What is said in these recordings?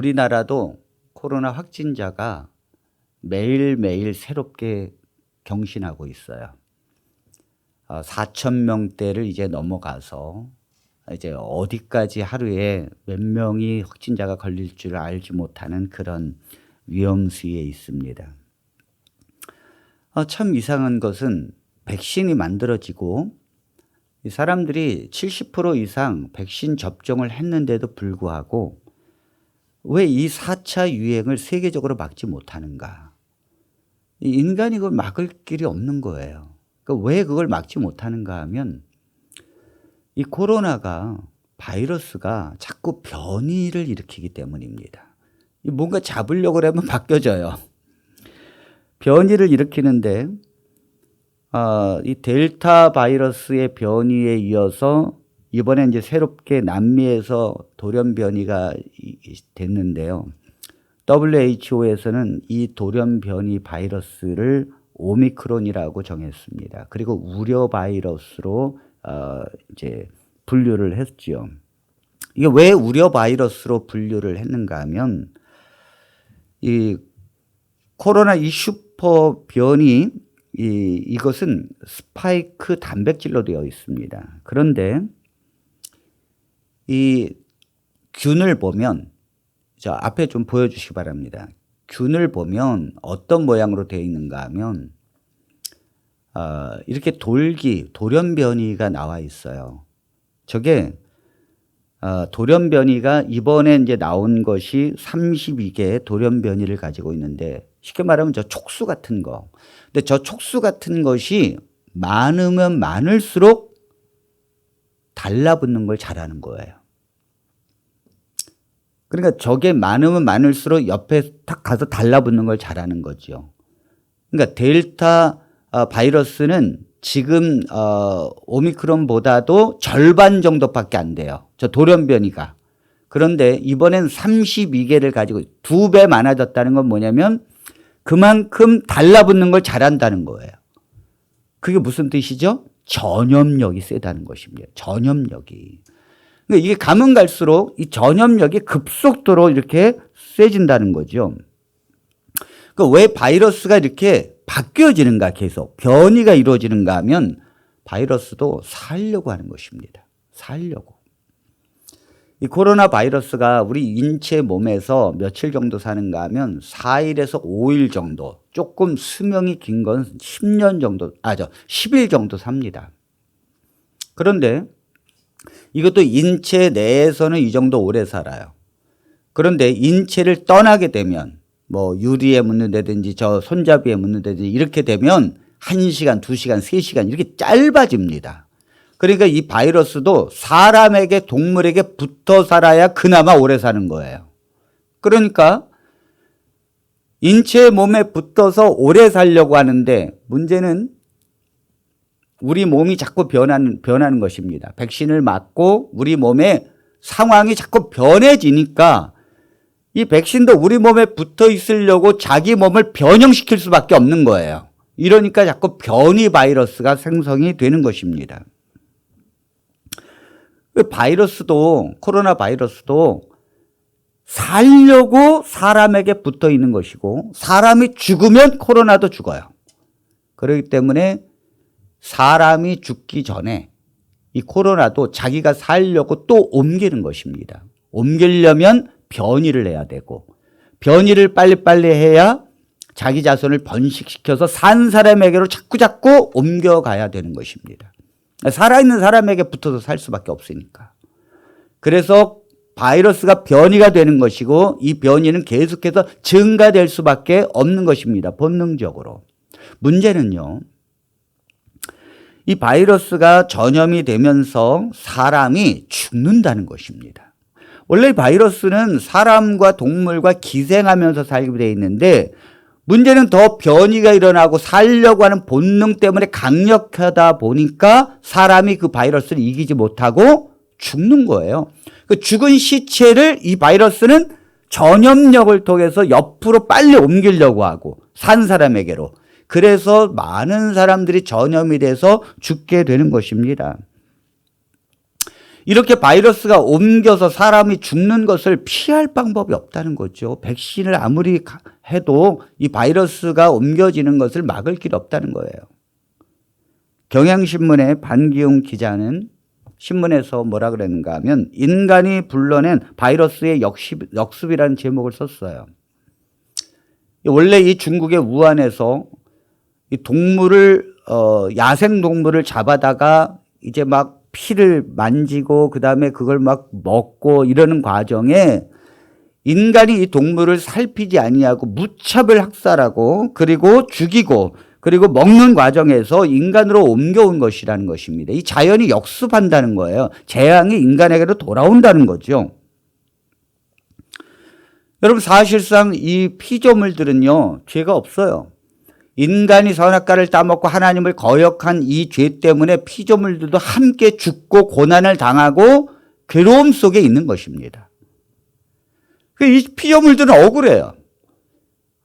우리나라도 코로나 확진자가 매일매일 새롭게 경신하고 있어요. 4,000명대를 이제 넘어가서 이제 어디까지 하루에 몇 명이 확진자가 걸릴 줄 알지 못하는 그런 위험수위에 있습니다. 참 이상한 것은 백신이 만들어지고 이 사람들이 70% 이상 백신 접종을 했는데도 불구하고 왜 이 4차 유행을 세계적으로 막지 못하는가? 인간이 그걸 막을 길이 없는 거예요. 그러니까 왜 그걸 막지 못하는가 하면 이 코로나가 바이러스가 자꾸 변이를 일으키기 때문입니다. 뭔가 잡으려고 하면 바뀌어져요. 변이를 일으키는데 이 델타 바이러스의 변이에 이어서 이번에 이제 새롭게 남미에서 돌연 변이가 됐는데요. WHO에서는 이 돌연 변이 바이러스를 오미크론이라고 정했습니다. 그리고 우려 바이러스로 이제 분류를 했죠. 이게 왜 우려 바이러스로 분류를 했는가 하면 이 코로나 이 슈퍼 변이 이것은 스파이크 단백질로 되어 있습니다. 그런데 이 균을 보면 자 앞에 좀 보여주시기 바랍니다. 균을 보면 어떤 모양으로 되어 있는가 하면 이렇게 돌연 변이가 나와 있어요. 저게 돌연 변이가 이번에 이제 나온 것이 32개의 돌연 변이를 가지고 있는데 쉽게 말하면 저 촉수 같은 거. 근데 저 촉수 같은 것이 많으면 많을수록 달라붙는 걸 잘하는 거예요. 그러니까 저게 많으면 많을수록 옆에 탁 가서 달라붙는 걸 잘하는 거죠. 그러니까 델타 바이러스는 지금 오미크론보다도 절반 정도밖에 안 돼요. 저 돌연 변이가. 그런데 이번엔 32개를 가지고 2배 많아졌다는 건 뭐냐면 그만큼 달라붙는 걸 잘한다는 거예요. 그게 무슨 뜻이죠? 전염력이 세다는 것입니다. 전염력이. 그러니까 이게 가면 갈수록 이 전염력이 급속도로 이렇게 세진다는 거죠. 그러니까 왜 바이러스가 이렇게 바뀌어지는가 계속 변이가 이루어지는가 하면 바이러스도 살려고 하는 것입니다. 살려고. 이 코로나 바이러스가 우리 인체 몸에서 며칠 정도 사는가 하면 4일에서 5일 정도, 조금 수명이 긴 건 10년 정도, 10일 정도 삽니다. 그런데 이것도 인체 내에서는 이 정도 오래 살아요. 그런데 인체를 떠나게 되면 뭐 유리에 묻는다든지 저 손잡이에 묻는다든지 이렇게 되면 1시간, 2시간, 3시간 이렇게 짧아집니다. 그러니까 이 바이러스도 사람에게 동물에게 붙어 살아야 그나마 오래 사는 거예요. 그러니까 인체 몸에 붙어서 오래 살려고 하는데 문제는 우리 몸이 자꾸 변하는 것입니다. 백신을 맞고 우리 몸의 상황이 자꾸 변해지니까 이 백신도 우리 몸에 붙어 있으려고 자기 몸을 변형시킬 수밖에 없는 거예요. 이러니까 자꾸 변이 바이러스가 생성이 되는 것입니다. 바이러스도 코로나 바이러스도 살려고 사람에게 붙어 있는 것이고 사람이 죽으면 코로나도 죽어요. 그렇기 때문에 사람이 죽기 전에 이 코로나도 자기가 살려고 또 옮기는 것입니다. 옮기려면 변이를 해야 되고 변이를 빨리빨리 해야 자기 자손을 번식시켜서 산 사람에게로 자꾸 옮겨가야 되는 것입니다. 살아있는 사람에게 붙어서 살 수밖에 없으니까. 그래서 바이러스가 변이가 되는 것이고 이 변이는 계속해서 증가될 수밖에 없는 것입니다. 본능적으로. 문제는요. 이 바이러스가 전염이 되면서 사람이 죽는다는 것입니다. 원래 바이러스는 사람과 동물과 기생하면서 살게 되어 있는데 문제는 더 변이가 일어나고 살려고 하는 본능 때문에 강력하다 보니까 사람이 그 바이러스를 이기지 못하고 죽는 거예요. 그 죽은 시체를 이 바이러스는 전염력을 통해서 옆으로 빨리 옮기려고 하고 산 사람에게로. 그래서 많은 사람들이 전염이 돼서 죽게 되는 것입니다. 이렇게 바이러스가 옮겨서 사람이 죽는 것을 피할 방법이 없다는 거죠. 백신을 아무리 해도 이 바이러스가 옮겨지는 것을 막을 길이 없다는 거예요. 경향신문의 반기웅 기자는 신문에서 뭐라 그랬는가 하면 인간이 불러낸 바이러스의 역습이라는 제목을 썼어요. 원래 이 중국의 우한에서 이 동물을 야생 동물을 잡아다가 이제 막 피를 만지고 그다음에 그걸 막 먹고 이러는 과정에 인간이 이 동물을 살피지 아니하고 무차별 학살하고 그리고 죽이고 그리고 먹는 과정에서 인간으로 옮겨온 것이라는 것입니다. 이 자연이 역습한다는 거예요. 재앙이 인간에게로 돌아온다는 거죠. 여러분 사실상 이 피조물들은요 죄가 없어요. 인간이 선악과를 따먹고 하나님을 거역한 이 죄 때문에 피조물들도 함께 죽고 고난을 당하고 괴로움 속에 있는 것입니다. 이 피조물들은 억울해요.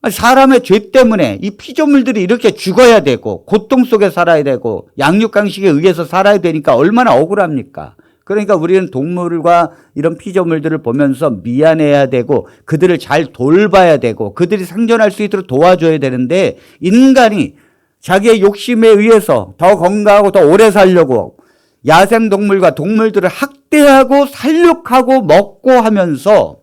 사람의 죄 때문에 이 피조물들이 이렇게 죽어야 되고 고통 속에 살아야 되고 양육강식에 의해서 살아야 되니까 얼마나 억울합니까? 그러니까 우리는 동물과 이런 피조물들을 보면서 미안해야 되고 그들을 잘 돌봐야 되고 그들이 생존할 수 있도록 도와줘야 되는데 인간이 자기의 욕심에 의해서 더 건강하고 더 오래 살려고 야생동물과 동물들을 학대하고 살육하고 먹고 하면서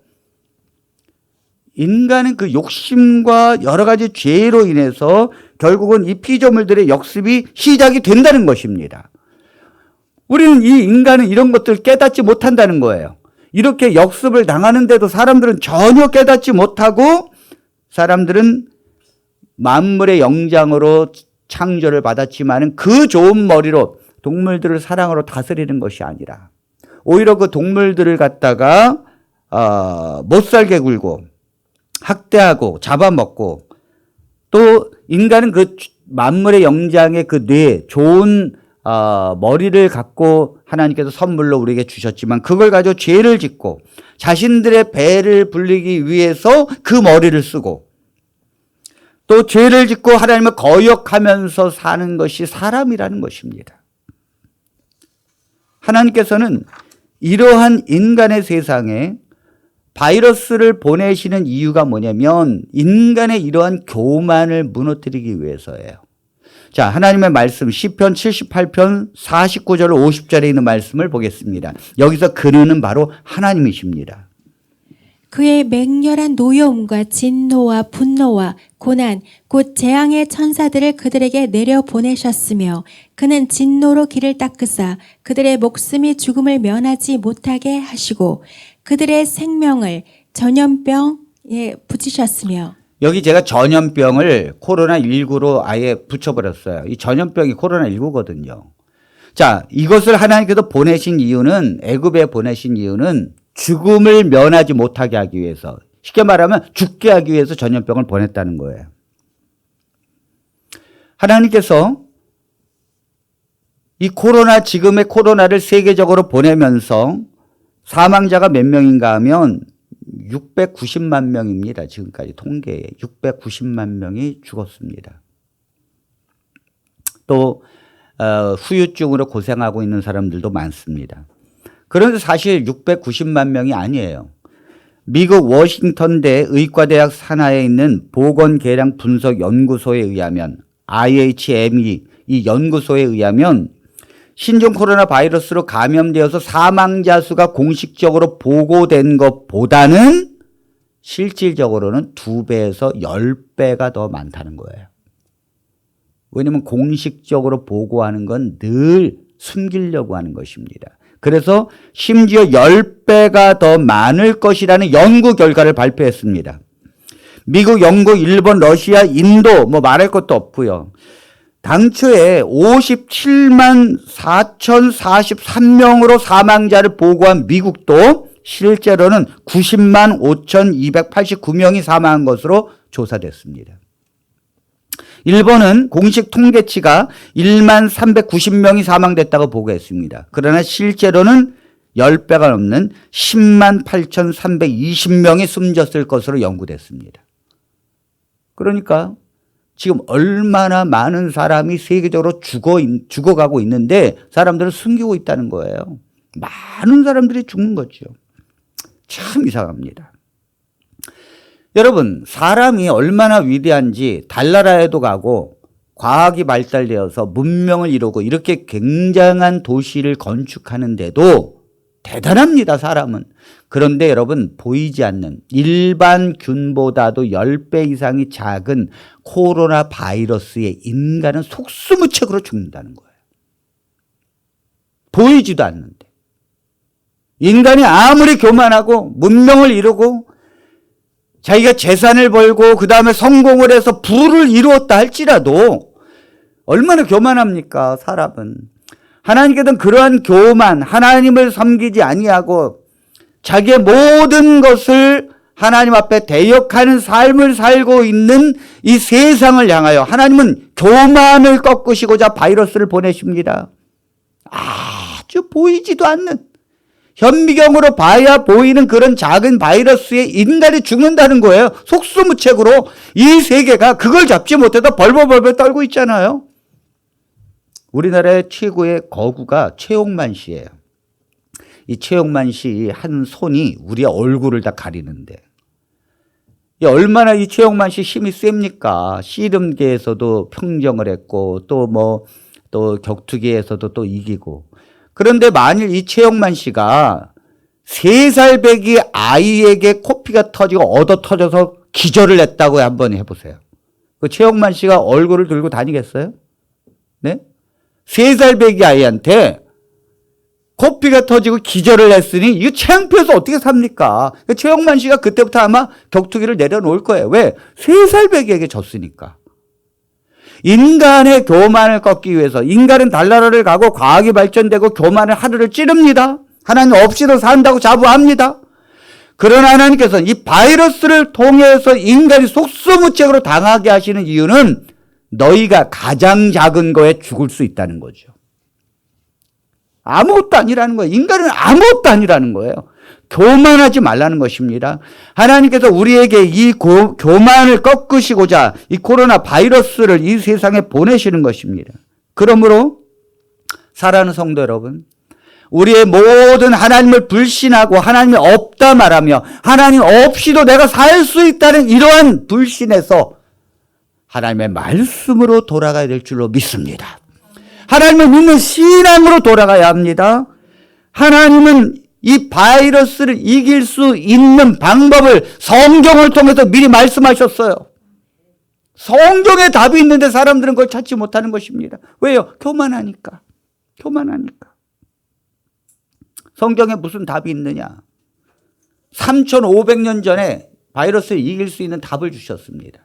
인간은 그 욕심과 여러 가지 죄로 인해서 결국은 이 피조물들의 역습이 시작이 된다는 것입니다. 우리는 이 인간은 이런 것들을 깨닫지 못한다는 거예요. 이렇게 역습을 당하는데도 사람들은 전혀 깨닫지 못하고 사람들은 만물의 영장으로 창조를 받았지만 그 좋은 머리로 동물들을 사랑으로 다스리는 것이 아니라 오히려 그 동물들을 갖다가 못살게 굴고 학대하고 잡아먹고 또 인간은 그 만물의 영장의 그 뇌 좋은 머리를 갖고 하나님께서 선물로 우리에게 주셨지만 그걸 가지고 죄를 짓고 자신들의 배를 불리기 위해서 그 머리를 쓰고 또 죄를 짓고 하나님을 거역하면서 사는 것이 사람이라는 것입니다. 하나님께서는 이러한 인간의 세상에 바이러스를 보내시는 이유가 뭐냐면 인간의 이러한 교만을 무너뜨리기 위해서예요. 자, 하나님의 말씀 시편 78편 49절 50절에 있는 말씀을 보겠습니다. 여기서 그는 바로 하나님이십니다. 그의 맹렬한 노여움과 진노와 분노와 고난 곧 재앙의 천사들을 그들에게 내려 보내셨으며 그는 진노로 길을 닦으사 그들의 목숨이 죽음을 면하지 못하게 하시고 그들의 생명을 전염병에 붙이셨으며 여기 제가 전염병을 코로나19로 아예 붙여버렸어요. 이 전염병이 코로나19거든요. 자, 이것을 하나님께서 보내신 이유는 애굽에 보내신 이유는 죽음을 면하지 못하게 하기 위해서 쉽게 말하면 죽게 하기 위해서 전염병을 보냈다는 거예요. 하나님께서 이 지금의 코로나를 세계적으로 보내면서 사망자가 몇 명인가 하면 690만 명입니다. 지금까지 통계에 690만 명이 죽었습니다. 또 후유증으로 고생하고 있는 사람들도 많습니다. 그런데 사실 690만 명이 아니에요. 미국 워싱턴대 의과대학 산하에 있는 보건계량 분석 연구소에 의하면 IHME 이 연구소에 의하면 신종 코로나 바이러스로 감염되어서 사망자 수가 공식적으로 보고된 것보다는 실질적으로는 2배에서 10배가 더 많다는 거예요. 왜냐하면 공식적으로 보고하는 건 늘 숨기려고 하는 것입니다. 그래서 심지어 10배가 더 많을 것이라는 연구 결과를 발표했습니다. 미국, 영국, 일본, 러시아, 인도 뭐 말할 것도 없고요. 당초에 57만 4,043명으로 사망자를 보고한 미국도 실제로는 90만 5,289명이 사망한 것으로 조사됐습니다. 일본은 공식 통계치가 1만 390명이 사망됐다고 보고했습니다. 그러나 실제로는 10배가 넘는 10만 8,320명이 숨졌을 것으로 연구됐습니다. 그러니까 지금 얼마나 많은 사람이 세계적으로 죽어가고 있는데 사람들은 숨기고 있다는 거예요. 많은 사람들이 죽는 거죠. 참 이상합니다. 여러분, 사람이 얼마나 위대한지 달나라에도 가고 과학이 발달되어서 문명을 이루고 이렇게 굉장한 도시를 건축하는데도 대단합니다, 사람은. 그런데 여러분, 보이지 않는 일반 균보다도 10배 이상이 작은 코로나 바이러스에 인간은 속수무책으로 죽는다는 거예요. 보이지도 않는데. 인간이 아무리 교만하고 문명을 이루고 자기가 재산을 벌고 그 다음에 성공을 해서 부를 이루었다 할지라도 얼마나 교만합니까, 사람은. 하나님께서는 그러한 교만, 하나님을 섬기지 아니하고 자기의 모든 것을 하나님 앞에 대역하는 삶을 살고 있는 이 세상을 향하여 하나님은 교만을 꺾으시고자 바이러스를 보내십니다. 아주 보이지도 않는, 현미경으로 봐야 보이는 그런 작은 바이러스에 인간이 죽는다는 거예요. 속수무책으로 이 세계가 그걸 잡지 못해서 벌벌벌벌 떨고 있잖아요. 우리나라의 최고의 거구가 최홍만 씨예요. 이 최홍만 씨 한 손이 우리의 얼굴을 다 가리는데 얼마나 이 최홍만 씨 힘이 셉니까? 씨름계에서도 평정을 했고 또 격투기에서도 또 이기고. 그런데 만일 이 최홍만 씨가 3살 배기 아이에게 코피가 터지고 얻어 터져서 기절을 했다고 한번 해보세요. 그 최홍만 씨가 얼굴을 들고 다니겠어요? 네? 3살 배기 아이한테 코피가 터지고 기절을 했으니 이거 창피해서 어떻게 삽니까? 최홍만 씨가 그때부터 아마 격투기를 내려놓을 거예요. 왜? 3살 배기에게 졌으니까. 인간의 교만을 꺾기 위해서 인간은 달나라를 가고 과학이 발전되고 교만을 하루를 찌릅니다. 하나님 없이도 산다고 자부합니다. 그러나 하나님께서는 이 바이러스를 통해서 인간이 속수무책으로 당하게 하시는 이유는 너희가 가장 작은 거에 죽을 수 있다는 거죠. 아무것도 아니라는 거예요. 인간은 아무것도 아니라는 거예요. 교만하지 말라는 것입니다. 하나님께서 우리에게 이 교만을 꺾으시고자 이 코로나 바이러스를 이 세상에 보내시는 것입니다. 그러므로 사랑하는 성도 여러분, 우리의 모든 하나님을 불신하고 하나님이 없다 말하며 하나님 없이도 내가 살 수 있다는 이러한 불신에서 하나님의 말씀으로 돌아가야 될 줄로 믿습니다. 하나님을 믿는 신앙으로 돌아가야 합니다. 하나님은 이 바이러스를 이길 수 있는 방법을 성경을 통해서 미리 말씀하셨어요. 성경에 답이 있는데 사람들은 그걸 찾지 못하는 것입니다. 왜요? 교만하니까. 교만하니까. 성경에 무슨 답이 있느냐? 3,500년 전에 바이러스를 이길 수 있는 답을 주셨습니다.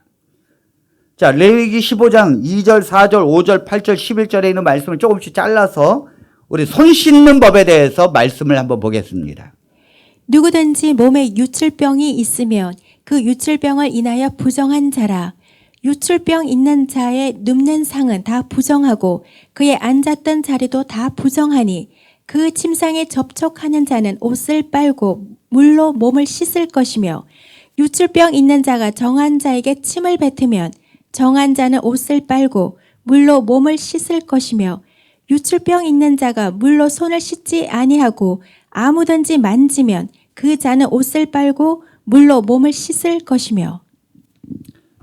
자, 레위기 15장 2절, 4절, 5절, 8절, 11절에 있는 말씀을 조금씩 잘라서 우리 손 씻는 법에 대해서 말씀을 한번 보겠습니다. 누구든지 몸에 유출병이 있으면 그 유출병을 인하여 부정한 자라. 유출병 있는 자의 눕는 상은 다 부정하고 그의 앉았던 자리도 다 부정하니 그 침상에 접촉하는 자는 옷을 빨고 물로 몸을 씻을 것이며 유출병 있는 자가 정한 자에게 침을 뱉으면 정한 자는 옷을 빨고 물로 몸을 씻을 것이며 유출병 있는 자가 물로 손을 씻지 아니하고 아무든지 만지면 그 자는 옷을 빨고 물로 몸을 씻을 것이며.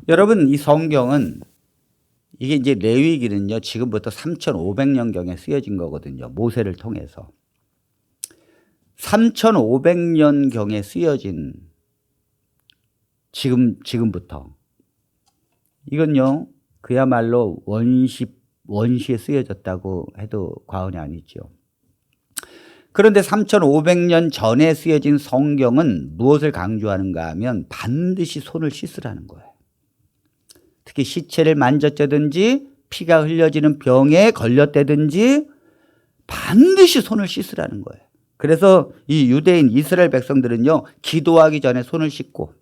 여러분, 이 성경은 이게 이제 레위기는요, 지금부터 3,500년경에 쓰여진 거거든요. 모세를 통해서. 3,500년경에 쓰여진 지금부터. 이건요, 그야말로 원시에 쓰여졌다고 해도 과언이 아니죠. 그런데 3,500년 전에 쓰여진 성경은 무엇을 강조하는가 하면 반드시 손을 씻으라는 거예요. 특히 시체를 만졌다든지 피가 흘려지는 병에 걸렸다든지 반드시 손을 씻으라는 거예요. 그래서 이 유대인 이스라엘 백성들은요, 기도하기 전에 손을 씻고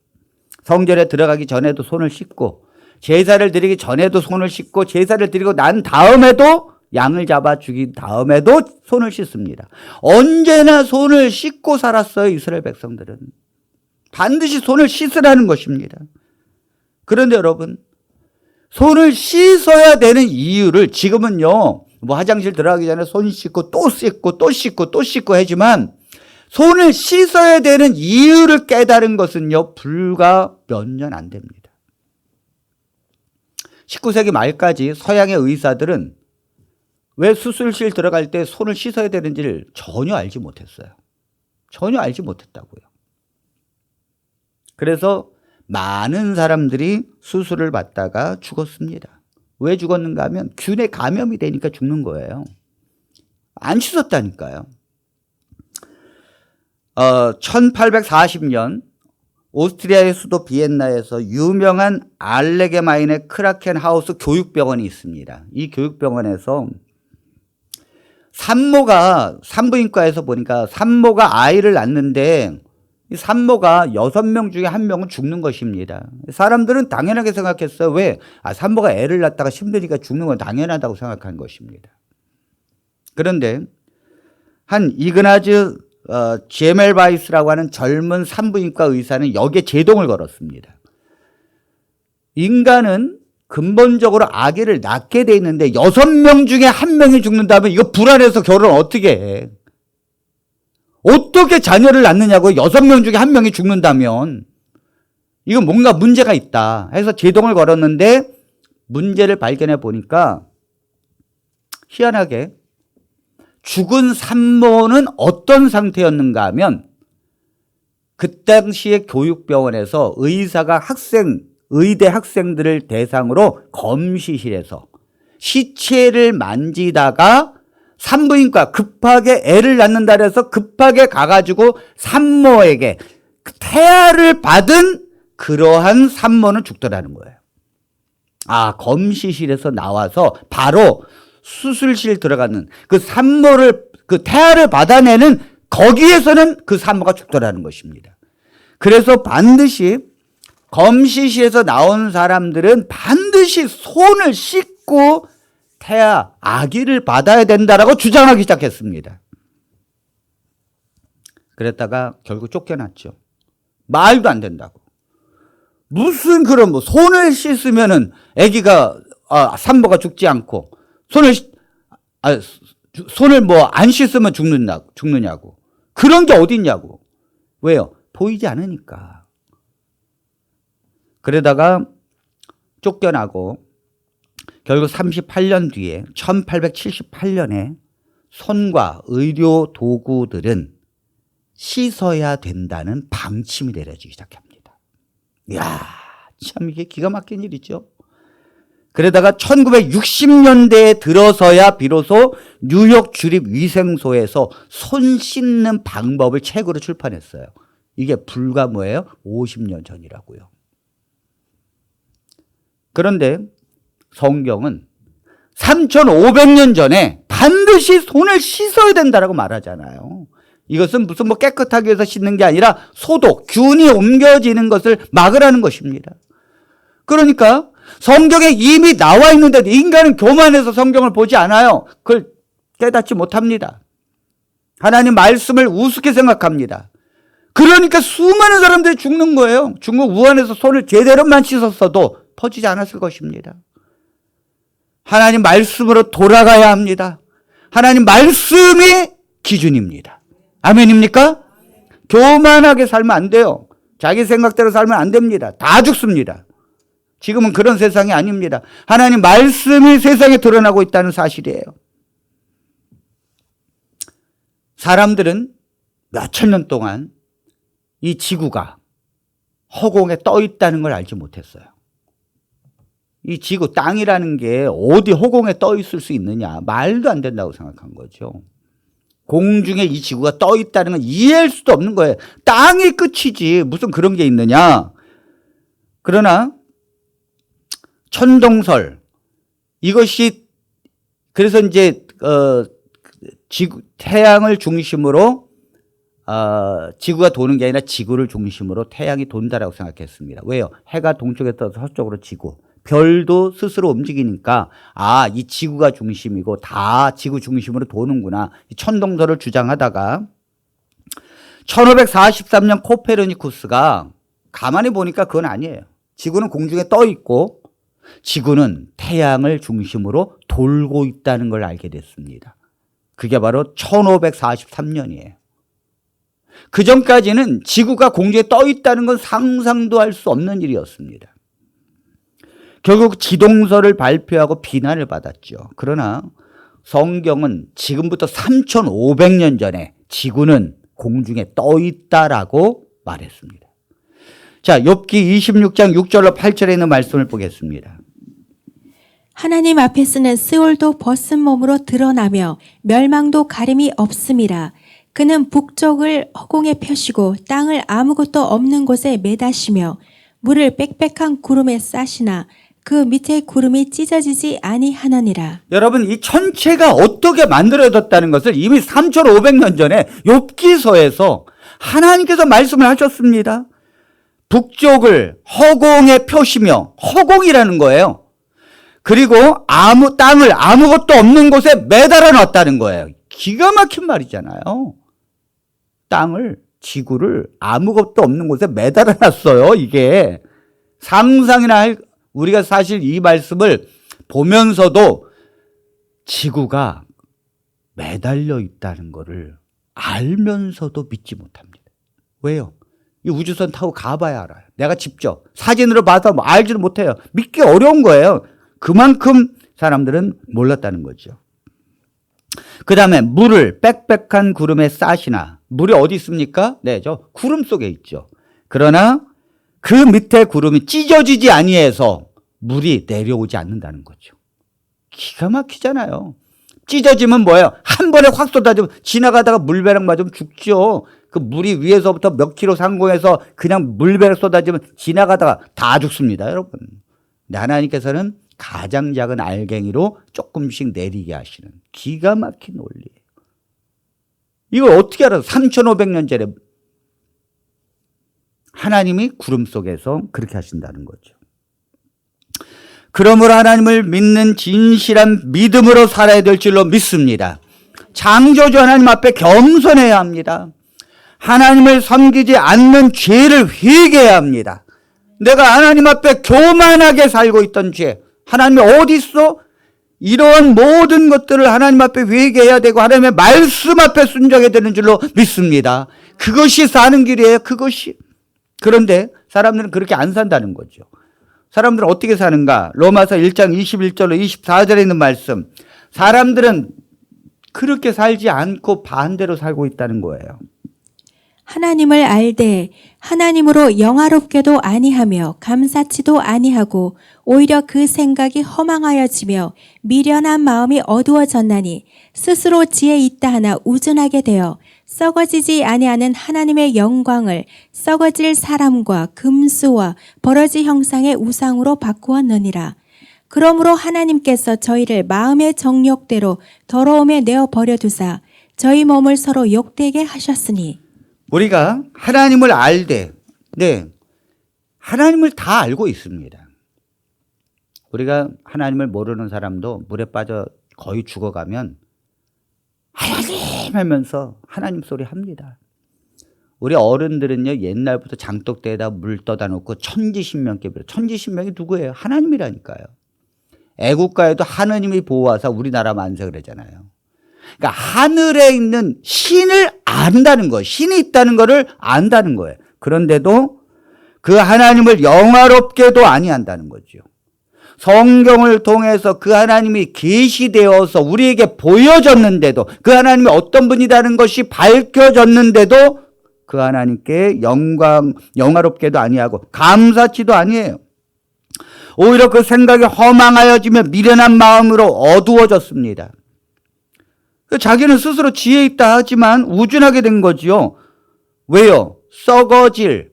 성전에 들어가기 전에도 손을 씻고 제사를 드리기 전에도 손을 씻고 제사를 드리고 난 다음에도 양을 잡아 죽인 다음에도 손을 씻습니다. 언제나 손을 씻고 살았어요, 이스라엘 백성들은. 반드시 손을 씻으라는 것입니다. 그런데 여러분, 손을 씻어야 되는 이유를 지금은요, 뭐 화장실 들어가기 전에 손 씻고 또 씻고 또 씻고 또 씻고 하지만 손을 씻어야 되는 이유를 깨달은 것은요, 불과 몇 년 안 됩니다. 19세기 말까지 서양의 의사들은 왜 수술실 들어갈 때 손을 씻어야 되는지를 전혀 알지 못했어요. 전혀 알지 못했다고요. 그래서 많은 사람들이 수술을 받다가 죽었습니다. 왜 죽었는가 하면 균에 감염이 되니까 죽는 거예요. 안 씻었다니까요. 1840년 오스트리아의 수도 비엔나에서 유명한 알레게마인의 크라켄하우스 교육병원이 있습니다. 이 교육병원에서 산부인과에서 보니까 산모가 아이를 낳는데 이 산모가 6명 중에 1명은 죽는 것입니다. 사람들은 당연하게 생각했어요. 왜? 산모가 애를 낳다가 힘드니까 죽는 건 당연하다고 생각한 것입니다. 그런데 한 이그나즈 제멜바이스라고 하는 젊은 산부인과 의사는 여기에 제동을 걸었습니다. 인간은 근본적으로 아기를 낳게 돼 있는데 6명 중에 1명이 죽는다면 이거 불안해서 결혼 어떻게 해? 어떻게 자녀를 낳느냐고요? 6명 중에 1명이 죽는다면 이건 뭔가 문제가 있다 해서 제동을 걸었는데 문제를 발견해 보니까 희한하게 죽은 산모는 어떤 상태였는가 하면 그 당시에 교육병원에서 의사가 의대 학생들을 대상으로 검시실에서 시체를 만지다가 산부인과 급하게 애를 낳는다 해서 급하게 가가지고 산모에게 태아를 받은 그러한 산모는 죽더라는 거예요. 검시실에서 나와서 바로 수술실 들어가는 그 산모를, 그 태아를 받아내는 거기에서는 그 산모가 죽더라는 것입니다. 그래서 반드시 검시실에서 나온 사람들은 반드시 손을 씻고 아기를 받아야 된다라고 주장하기 시작했습니다. 그랬다가 결국 쫓겨났죠. 말도 안 된다고. 무슨 그런 손을 씻으면은 아기가 산모가 죽지 않고 손을 안 씻으면 죽느냐고. 그런 게 어디 있냐고. 왜요? 보이지 않으니까. 그러다가 쫓겨나고 결국 38년 뒤에 1878년에 손과 의료 도구들은 씻어야 된다는 방침이 내려지기 시작합니다. 이야, 참 이게 기가 막힌 일이죠. 그러다가 1960년대에 들어서야 비로소 뉴욕 주립위생소에서 손 씻는 방법을 책으로 출판했어요. 이게 불과 50년 전이라고요. 그런데 성경은 3,500년 전에 반드시 손을 씻어야 된다라고 말하잖아요. 이것은 무슨 깨끗하게 해서 씻는 게 아니라 소독, 균이 옮겨지는 것을 막으라는 것입니다. 그러니까 성경에 이미 나와 있는데도 인간은 교만해서 성경을 보지 않아요. 그걸 깨닫지 못합니다. 하나님 말씀을 우습게 생각합니다. 그러니까 수많은 사람들이 죽는 거예요. 중국 우한에서 손을 제대로만 씻었어도 퍼지지 않았을 것입니다. 하나님 말씀으로 돌아가야 합니다. 하나님 말씀이 기준입니다. 아멘입니까? 교만하게 살면 안 돼요. 자기 생각대로 살면 안 됩니다. 다 죽습니다. 지금은 그런 세상이 아닙니다. 하나님 말씀이 세상에 드러나고 있다는 사실이에요. 사람들은 몇천 년 동안 이 지구가 허공에 떠 있다는 걸 알지 못했어요. 이 지구, 땅이라는 게 어디 허공에 떠 있을 수 있느냐. 말도 안 된다고 생각한 거죠. 공중에 이 지구가 떠 있다는 건 이해할 수도 없는 거예요. 땅이 끝이지 무슨 그런 게 있느냐. 그러나 천동설, 이것이 그래서 이제 태양을 중심으로 지구가 도는 게 아니라 지구를 중심으로 태양이 돈다라고 생각했습니다. 왜요? 해가 동쪽에 떠서 서쪽으로 지구, 별도 스스로 움직이니까 이 지구가 중심이고 다 지구 중심으로 도는구나. 천동설을 주장하다가 1543년 코페르니쿠스가 가만히 보니까 그건 아니에요. 지구는 공중에 떠 있고 지구는 태양을 중심으로 돌고 있다는 걸 알게 됐습니다. 그게 바로 1543년이에요. 그 전까지는 지구가 공중에 떠 있다는 건 상상도 할 수 없는 일이었습니다. 결국 지동설을 발표하고 비난을 받았죠. 그러나 성경은 지금부터 3500년 전에 지구는 공중에 떠 있다라고 말했습니다. 자, 욥기 26장 6절로 8절에 있는 말씀을 보겠습니다. 하나님 앞에서는 스올도 벗은 몸으로 드러나며 멸망도 가림이 없음이라. 그는 북쪽을 허공에 펴시고 땅을 아무것도 없는 곳에 매다시며 물을 빽빽한 구름에 싸시나 그 밑에 구름이 찢어지지 아니하느니라. 여러분, 이 천체가 어떻게 만들어졌다는 것을 이미 3500년 전에 욥기서에서 하나님께서 말씀을 하셨습니다. 북쪽을 허공에 펴시며, 허공이라는 거예요. 그리고 땅을 아무것도 없는 곳에 매달아 놨다는 거예요. 기가 막힌 말이잖아요. 땅을, 지구를 아무것도 없는 곳에 매달아 놨어요. 이게 상상이나 우리가 사실 이 말씀을 보면서도 지구가 매달려 있다는 것을 알면서도 믿지 못합니다. 왜요? 이 우주선 타고 가봐야 알아요. 내가 직접 사진으로 봐서 알지도 못해요. 믿기 어려운 거예요. 그만큼 사람들은 몰랐다는 거죠. 그 다음에 물을 빽빽한 구름에 싸시나. 물이 어디 있습니까? 네, 저 구름 속에 있죠. 그러나 그 밑에 구름이 찢어지지 아니해서 물이 내려오지 않는다는 거죠. 기가 막히잖아요. 찢어지면 뭐예요? 한 번에 확 쏟아지면 지나가다가 물벼락 맞으면 죽죠. 그 물이 위에서부터 몇 킬로 상공에서 그냥 물벼락 쏟아지면 지나가다가 다 죽습니다, 여러분. 근데 하나님께서는 가장 작은 알갱이로 조금씩 내리게 하시는 기가 막힌 원리예요. 이걸 어떻게 알아서 3500년 전에 하나님이 구름 속에서 그렇게 하신다는 거죠. 그러므로 하나님을 믿는 진실한 믿음으로 살아야 될 줄로 믿습니다. 창조주 하나님 앞에 겸손해야 합니다. 하나님을 섬기지 않는 죄를 회개해야 합니다. 내가 하나님 앞에 교만하게 살고 있던 죄, 하나님이 어디 있어? 이러한 모든 것들을 하나님 앞에 회개해야 되고 하나님의 말씀 앞에 순종해야 되는 줄로 믿습니다. 그것이 사는 길이에요. 그것이. 그런데 사람들은 그렇게 안 산다는 거죠. 사람들은 어떻게 사는가? 로마서 1장 21절로 24절에 있는 말씀. 사람들은 그렇게 살지 않고 반대로 살고 있다는 거예요. 하나님을 알되 하나님으로 영화롭게도 아니하며 감사치도 아니하고 오히려 그 생각이 허망하여지며 미련한 마음이 어두워졌나니 스스로 지혜 있다 하나 우둔하게 되어 썩어지지 아니하는 하나님의 영광을 썩어질 사람과 금수와 버러지 형상의 우상으로 바꾸었느니라. 그러므로 하나님께서 저희를 마음의 정욕대로 더러움에 내어 버려두사 저희 몸을 서로 욕되게 하셨으니. 우리가 하나님을 알되, 네, 하나님을 다 알고 있습니다. 우리가 하나님을 모르는 사람도 물에 빠져 거의 죽어가면 하나님 하면서 하나님 소리 합니다. 우리 어른들은요, 옛날부터 장독대에다 물 떠다 놓고 천지신명께 빌어. 천지신명이 누구예요? 하나님이라니까요. 애국가에도 하느님이 보호하사 우리나라 만세 그러잖아요. 그러니까 하늘에 있는 신을 안다는 거예요. 신이 있다는 것을 안다는 거예요. 그런데도 그 하나님을 영화롭게도 아니한다는 거죠. 성경을 통해서 그 하나님이 계시되어서 우리에게 보여졌는데도, 그 하나님이 어떤 분이라는 것이 밝혀졌는데도 그 하나님께 영화롭게도 아니하고 감사치도 아니에요. 오히려 그 생각이 허망하여지며 미련한 마음으로 어두워졌습니다. 자기는 스스로 지혜 있다 하지만 우준하게 된 거지요. 왜요? 썩어질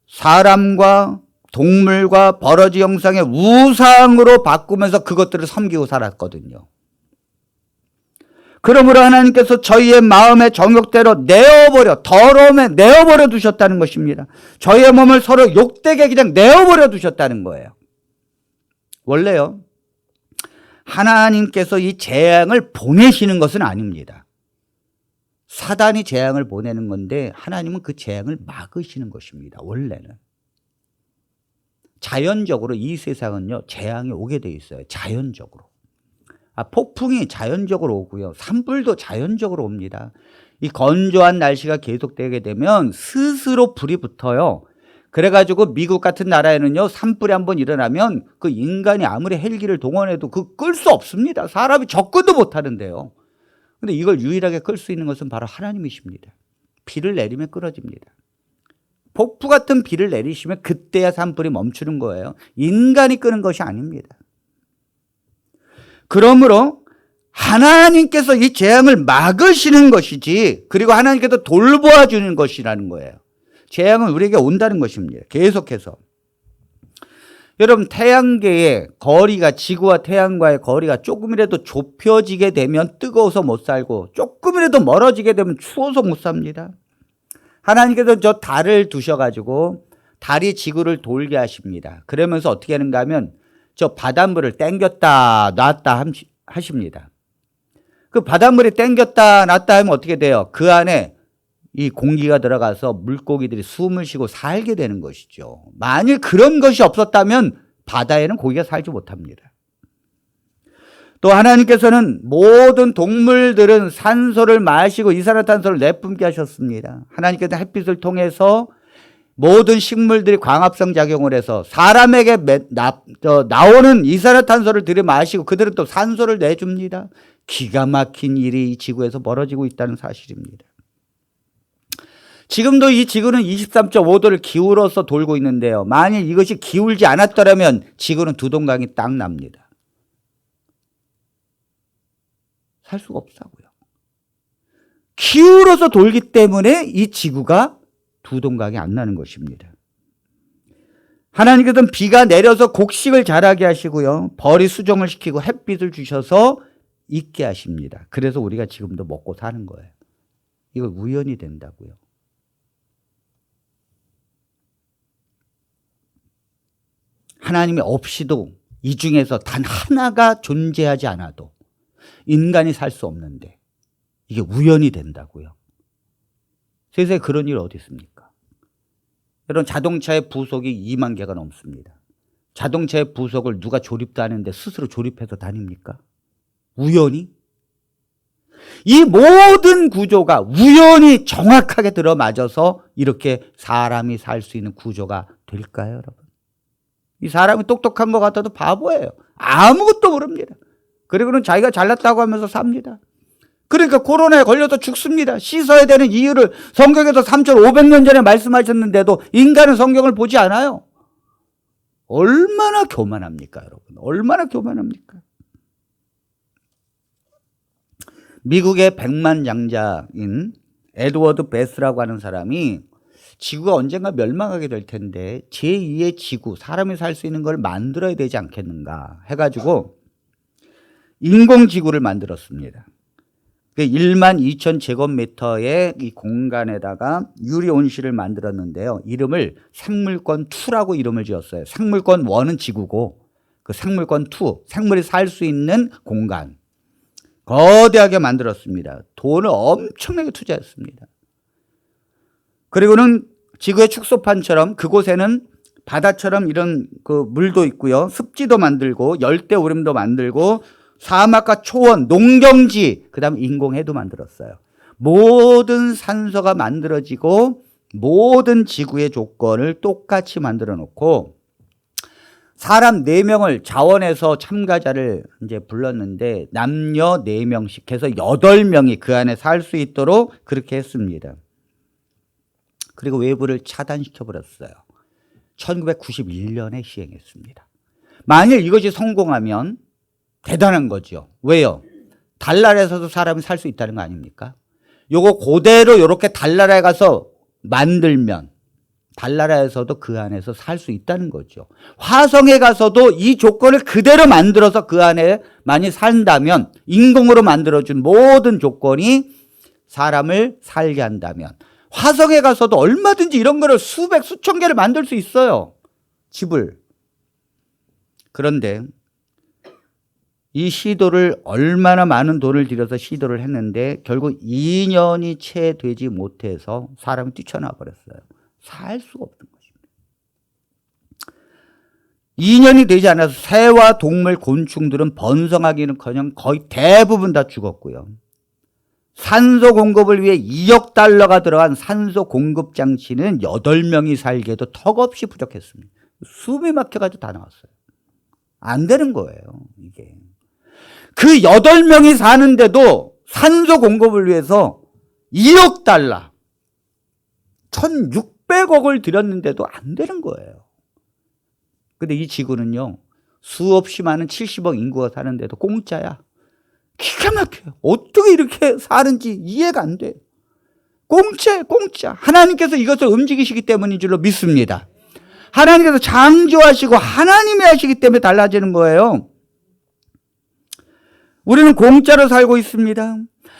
사람과 동물과 버러지 형상의 우상으로 바꾸면서 그것들을 섬기고 살았거든요. 그러므로 하나님께서 저희의 마음의 정욕대로 더러움에 내어버려 두셨다는 것입니다. 저희의 몸을 서로 욕되게 그냥 내어버려 두셨다는 거예요. 원래요, 하나님께서 이 재앙을 보내시는 것은 아닙니다. 사단이 재앙을 보내는 건데 하나님은 그 재앙을 막으시는 것입니다. 원래는. 자연적으로 이 세상은요, 재앙이 오게 돼 있어요. 자연적으로. 폭풍이 자연적으로 오고요. 산불도 자연적으로 옵니다. 이 건조한 날씨가 계속되게 되면 스스로 불이 붙어요. 그래가지고 미국 같은 나라에는요, 산불이 한번 일어나면 그 인간이 아무리 헬기를 동원해도 끌 수 없습니다. 사람이 접근도 못 하는데요. 근데 이걸 유일하게 끌 수 있는 것은 바로 하나님이십니다. 비를 내리면 끊어집니다. 폭풍 같은 비를 내리시면 그때야 산불이 멈추는 거예요. 인간이 끄는 것이 아닙니다. 그러므로 하나님께서 이 재앙을 막으시는 것이지, 그리고 하나님께서 돌보아 주는 것이라는 거예요. 재앙은 우리에게 온다는 것입니다. 계속해서. 여러분, 태양계의 거리가, 지구와 태양과의 거리가 조금이라도 좁혀지게 되면 뜨거워서 못 살고, 조금이라도 멀어지게 되면 추워서 못 삽니다. 하나님께서 저 달을 두셔가지고 달이 지구를 돌게 하십니다. 그러면서 어떻게 하는가 하면 저 바닷물을 땡겼다 놨다 하십니다. 그 바닷물이 땡겼다 놨다 하면 어떻게 돼요? 그 안에 이 공기가 들어가서 물고기들이 숨을 쉬고 살게 되는 것이죠. 만일 그런 것이 없었다면 바다에는 고기가 살지 못합니다. 또 하나님께서는 모든 동물들은 산소를 마시고 이산화탄소를 내뿜게 하셨습니다. 하나님께서 햇빛을 통해서 모든 식물들이 광합성 작용을 해서 사람에게 나오는 이산화탄소를 들이마시고 그들은 또 산소를 내줍니다. 기가 막힌 일이 이 지구에서 벌어지고 있다는 사실입니다. 지금도 이 지구는 23.5도를 기울어서 돌고 있는데요. 만일 이것이 기울지 않았더라면 지구는 두동강이 딱 납니다. 살 수가 없다고요. 기울어서 돌기 때문에 이 지구가 두동강이 안 나는 것입니다. 하나님께서는 비가 내려서 곡식을 자라게 하시고요. 벌이 수종을 시키고 햇빛을 주셔서 있게 하십니다. 그래서 우리가 지금도 먹고 사는 거예요. 이거 우연이 된다고요. 하나님이 없이도 이 중에서 단 하나가 존재하지 않아도 인간이 살 수 없는데 이게 우연이 된다고요. 세상에 그런 일 어디 있습니까? 여러분, 자동차의 부속이 2만 개가 넘습니다. 자동차의 부속을 누가 조립도 하는데 스스로 조립해서 다닙니까? 우연히? 이 모든 구조가 우연히 정확하게 들어맞아서 이렇게 사람이 살 수 있는 구조가 될까요, 여러분? 이 사람이 똑똑한 것 같아도 바보예요. 아무것도 모릅니다. 그리고는 자기가 잘났다고 하면서 삽니다. 그러니까 코로나에 걸려서 죽습니다. 씻어야 되는 이유를 성경에서 3,500년 전에 말씀하셨는데도 인간은 성경을 보지 않아요. 얼마나 교만합니까, 여러분? 얼마나 교만합니까? 미국의 백만장자인 에드워드 베스라고 하는 사람이 지구가 언젠가 멸망하게 될 텐데 제2의 지구, 사람이 살 수 있는 걸 만들어야 되지 않겠는가 해가지고 인공지구를 만들었습니다. 12,000제곱미터의 이 공간에다가 유리 온실을 만들었는데요. 이름을 생물권 2라고 이름을 지었어요. 생물권 1은 지구고 그 생물권 2, 생물이 살 수 있는 공간. 거대하게 만들었습니다. 돈을 엄청나게 투자했습니다. 그리고는 지구의 축소판처럼 그곳에는 바다처럼 이런 그 물도 있고요. 습지도 만들고 열대우림도 만들고 사막과 초원, 농경지, 그다음 인공해도 만들었어요. 모든 산소가 만들어지고 모든 지구의 조건을 똑같이 만들어 놓고 사람 4명을 자원해서 참가자를 이제 불렀는데 남녀 4명씩 해서 8명이 그 안에 살 수 있도록 그렇게 했습니다. 그리고 외부를 차단시켜 버렸어요. 1991년에 시행했습니다. 만일 이것이 성공하면 대단한 거죠. 왜요? 달나라에서도 사람이 살 수 있다는 거 아닙니까? 요거 그대로 이렇게 달나라에 가서 만들면 달나라에서도 그 안에서 살 수 있다는 거죠. 화성에 가서도 이 조건을 그대로 만들어서 그 안에 많이 산다면, 인공으로 만들어준 모든 조건이 사람을 살게 한다면 화성에 가서도 얼마든지 이런 거를 수백 수천 개를 만들 수 있어요. 집을. 그런데 이 시도를 얼마나 많은 돈을 들여서 시도를 했는데 결국 2년이 채 되지 못해서 사람이 뛰쳐나와 버렸어요. 살 수가 없는 것입니다. 2년이 되지 않아서 새와 동물, 곤충들은 번성하기는커녕 거의 대부분 다 죽었고요. 산소 공급을 위해 2억 달러가 들어간 산소 공급 장치는 8명이 살기에도 턱없이 부족했습니다. 숨이 막혀가지고 다 나왔어요. 안 되는 거예요, 이게. 그 8명이 사는데도 산소 공급을 위해서 2억 달러, 1,600억을 들였는데도 안 되는 거예요. 근데 이 지구는요, 수없이 많은 70억 인구가 사는데도 공짜야. 기가 막혀요. 어떻게 이렇게 사는지 이해가 안 돼요. 공짜. 하나님께서 이것을 움직이시기 때문인 줄로 믿습니다. 하나님께서 창조하시고 하나님이 하시기 때문에 달라지는 거예요. 우리는 공짜로 살고 있습니다.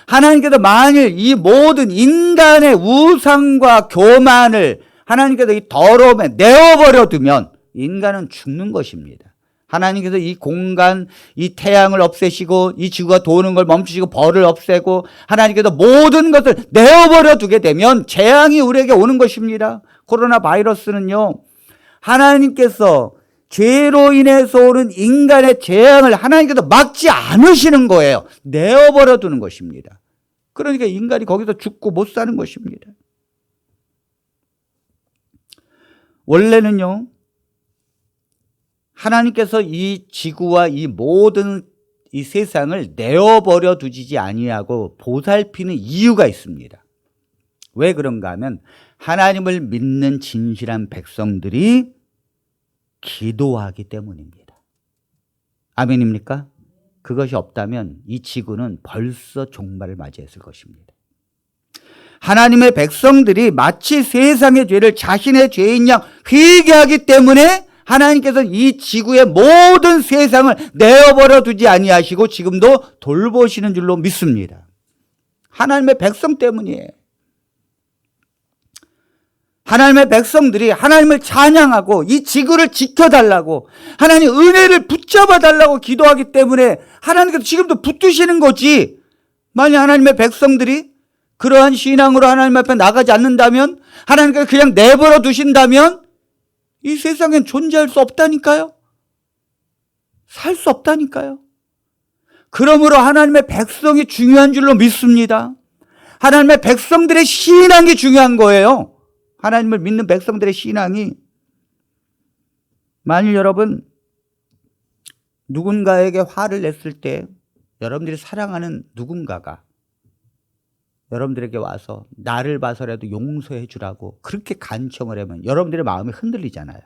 하나님께서 만일 이 모든 인간의 우상과 교만을 하나님께서 이 더러움에 내어버려 두면 인간은 죽는 것입니다. 하나님께서 이 공간, 이 태양을 없애시고 이 지구가 도는 걸 멈추시고 벌을 없애고 하나님께서 모든 것을 내어버려 두게 되면 재앙이 우리에게 오는 것입니다. 코로나 바이러스는요, 하나님께서 죄로 인해서 오는 인간의 재앙을 하나님께서 막지 않으시는 거예요. 내어버려 두는 것입니다. 그러니까 인간이 거기서 죽고 못 사는 것입니다. 원래는요, 하나님께서 이 지구와 이 모든 이 세상을 내어버려 두지 아니하고 보살피는 이유가 있습니다. 왜 그런가 하면 하나님을 믿는 진실한 백성들이 기도하기 때문입니다. 아멘입니까? 그것이 없다면 이 지구는 벌써 종말을 맞이했을 것입니다. 하나님의 백성들이 마치 세상의 죄를 자신의 죄인 양 회개하기 때문에 하나님께서 이 지구의 모든 세상을 내어버려 두지 아니하시고 지금도 돌보시는 줄로 믿습니다. 하나님의 백성 때문이에요. 하나님의 백성들이 하나님을 찬양하고 이 지구를 지켜달라고 하나님 은혜를 붙잡아 달라고 기도하기 때문에 하나님께서 지금도 붙드시는 거지. 만약 하나님의 백성들이 그러한 신앙으로 하나님 앞에 나가지 않는다면, 하나님께서 그냥 내버려 두신다면 이 세상엔 존재할 수 없다니까요. 살 수 없다니까요. 그러므로 하나님의 백성이 중요한 줄로 믿습니다. 하나님의 백성들의 신앙이 중요한 거예요. 하나님을 믿는 백성들의 신앙이. 만일 여러분 누군가에게 화를 냈을 때 여러분들이 사랑하는 누군가가 여러분들에게 와서 나를 봐서라도 용서해 주라고 그렇게 간청을 하면 여러분들의 마음이 흔들리잖아요.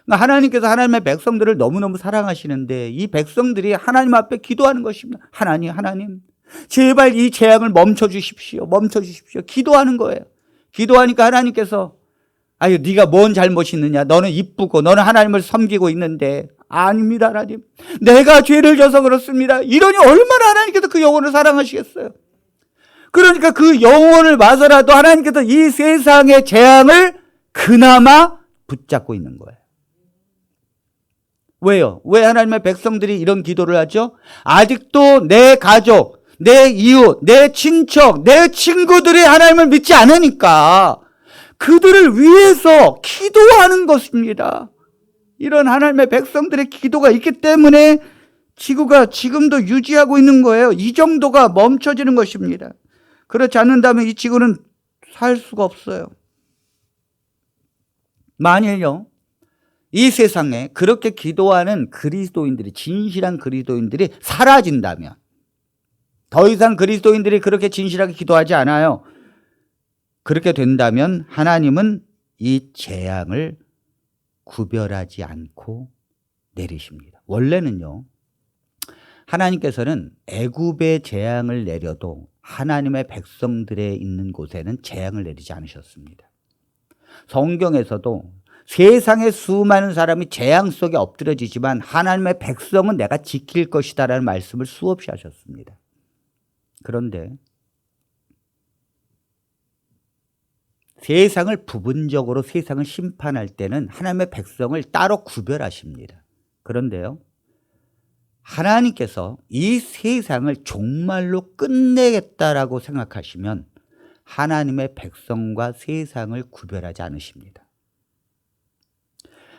그러니까 하나님께서 하나님의 백성들을 너무너무 사랑하시는데 이 백성들이 하나님 앞에 기도하는 것입니다. 하나님 제발 이 재앙을 멈춰 주십시오. 기도하는 거예요. 기도하니까 하나님께서 아유 네가 뭔 잘못이 있느냐, 너는 이쁘고 너는 하나님을 섬기고 있는데. 아닙니다. 하나님, 내가 죄를 져서 그렇습니다. 이러니 얼마나 하나님께서 그 영혼을 사랑하시겠어요. 그러니까 그 영혼을 봐서라도 하나님께서 이 세상의 재앙을 그나마 붙잡고 있는 거예요. 왜요? 왜 하나님의 백성들이 이런 기도를 하죠? 아직도 내 가족, 내 이웃, 내 친척, 내 친구들이 하나님을 믿지 않으니까 그들을 위해서 기도하는 것입니다. 이런 하나님의 백성들의 기도가 있기 때문에 지구가 지금도 유지하고 있는 거예요. 이 정도가 멈춰지는 것입니다. 그렇지 않는다면 이 지구는 살 수가 없어요. 만일요, 이 세상에 그렇게 기도하는 그리스도인들이, 진실한 그리스도인들이 사라진다면, 더 이상 그리스도인들이 그렇게 진실하게 기도하지 않아요. 그렇게 된다면 하나님은 이 재앙을 구별하지 않고 내리십니다. 원래는요, 하나님께서는 애굽의 재앙을 내려도 하나님의 백성들의 있는 곳에는 재앙을 내리지 않으셨습니다. 성경에서도 세상의 수많은 사람이 재앙 속에 엎드려지지만 하나님의 백성은 내가 지킬 것이다 라는 말씀을 수없이 하셨습니다. 그런데 세상을 부분적으로 세상을 심판할 때는 하나님의 백성을 따로 구별하십니다. 그런데요, 하나님께서 이 세상을 종말로 끝내겠다라고 생각하시면 하나님의 백성과 세상을 구별하지 않으십니다.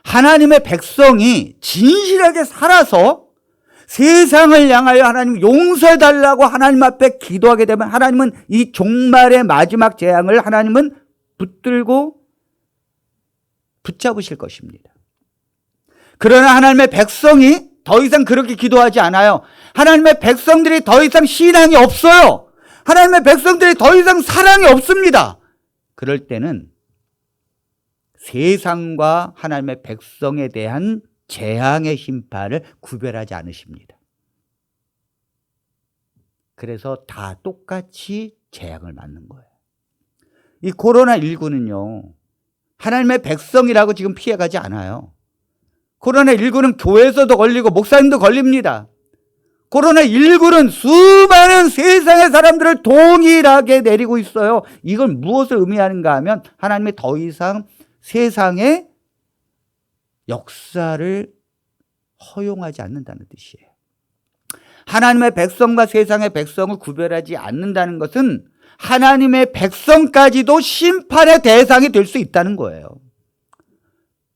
하나님의 백성이 진실하게 살아서 세상을 향하여 하나님 용서해달라고 하나님 앞에 기도하게 되면 하나님은 이 종말의 마지막 재앙을 하나님은 붙들고 붙잡으실 것입니다. 그러나 하나님의 백성이 더 이상 그렇게 기도하지 않아요. 하나님의 백성들이 더 이상 신앙이 없어요. 하나님의 백성들이 더 이상 사랑이 없습니다. 그럴 때는 세상과 하나님의 백성에 대한 재앙의 심판을 구별하지 않으십니다. 그래서 다 똑같이 재앙을 맞는 거예요. 이 코로나19는요, 하나님의 백성이라고 지금 피해가지 않아요. 코로나19는 교회에서도 걸리고 목사님도 걸립니다. 코로나19는 수많은 세상의 사람들을 동일하게 내리고 있어요. 이건 무엇을 의미하는가 하면 하나님이 더 이상 세상의 역사를 허용하지 않는다는 뜻이에요. 하나님의 백성과 세상의 백성을 구별하지 않는다는 것은 하나님의 백성까지도 심판의 대상이 될 수 있다는 거예요.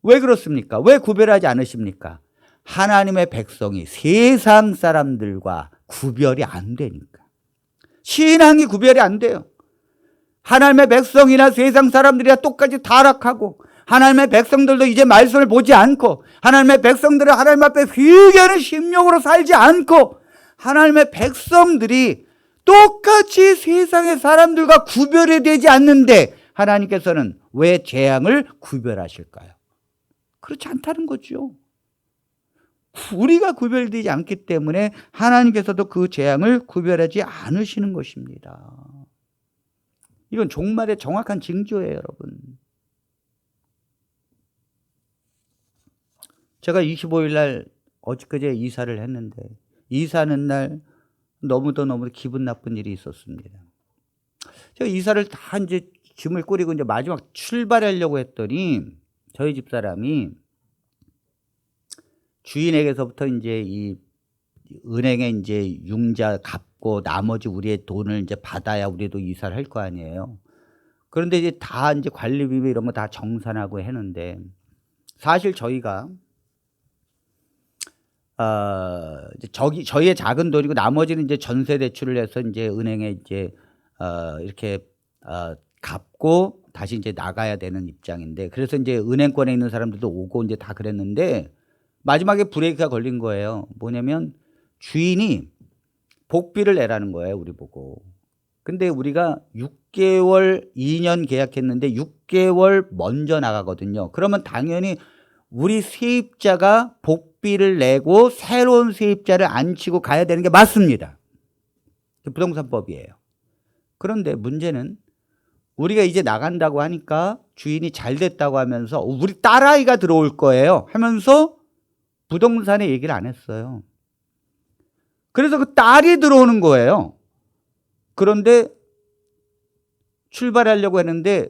왜 그렇습니까? 왜 구별하지 않으십니까? 하나님의 백성이 세상 사람들과 구별이 안 되니까. 신앙이 구별이 안 돼요. 하나님의 백성이나 세상 사람들이야 똑같이 타락하고, 하나님의 백성들도 이제 말씀을 보지 않고, 하나님의 백성들은 하나님 앞에 회개하는 심령으로 살지 않고, 하나님의 백성들이 똑같이 세상의 사람들과 구별이 되지 않는데 하나님께서는 왜 재앙을 구별하실까요? 그렇지 않다는 거죠. 우리가 구별되지 않기 때문에 하나님께서도 그 재앙을 구별하지 않으시는 것입니다. 이건 종말의 정확한 징조예요, 여러분. 제가 25일 날 어저께 이사를 했는데, 이사하는 날 너무도 기분 나쁜 일이 있었습니다. 제가 이사를 다 이제 짐을 꾸리고 이제 마지막 출발하려고 했더니 저희 집사람이 주인에게서부터 이제 이 은행에 이제 융자 갚고 나머지 우리의 돈을 이제 받아야 우리도 이사를 할 거 아니에요. 그런데 이제 다 이제 관리비 이런 거 다 정산하고 했는데, 사실 저희가 저희의 작은 돈이고 나머지는 이제 전세 대출을 해서 이제 은행에 이제 이렇게 갚고 다시 이제 나가야 되는 입장인데, 그래서 이제 은행권에 있는 사람들도 오고 이제 다 그랬는데 마지막에 브레이크가 걸린 거예요. 뭐냐면 주인이 복비를 내라는 거예요, 우리 보고. 근데 우리가 6개월 2년 계약했는데 6개월 먼저 나가거든요. 그러면 당연히 우리 세입자가 복비를 내고 새로운 세입자를 앉히고 가야 되는 게 맞습니다. 부동산법이에요. 그런데 문제는 우리가 이제 나간다고 하니까 주인이 잘 됐다고 하면서 우리 딸아이가 들어올 거예요 하면서 부동산에 얘기를 안 했어요. 그래서 그 딸이 들어오는 거예요. 그런데 출발하려고 했는데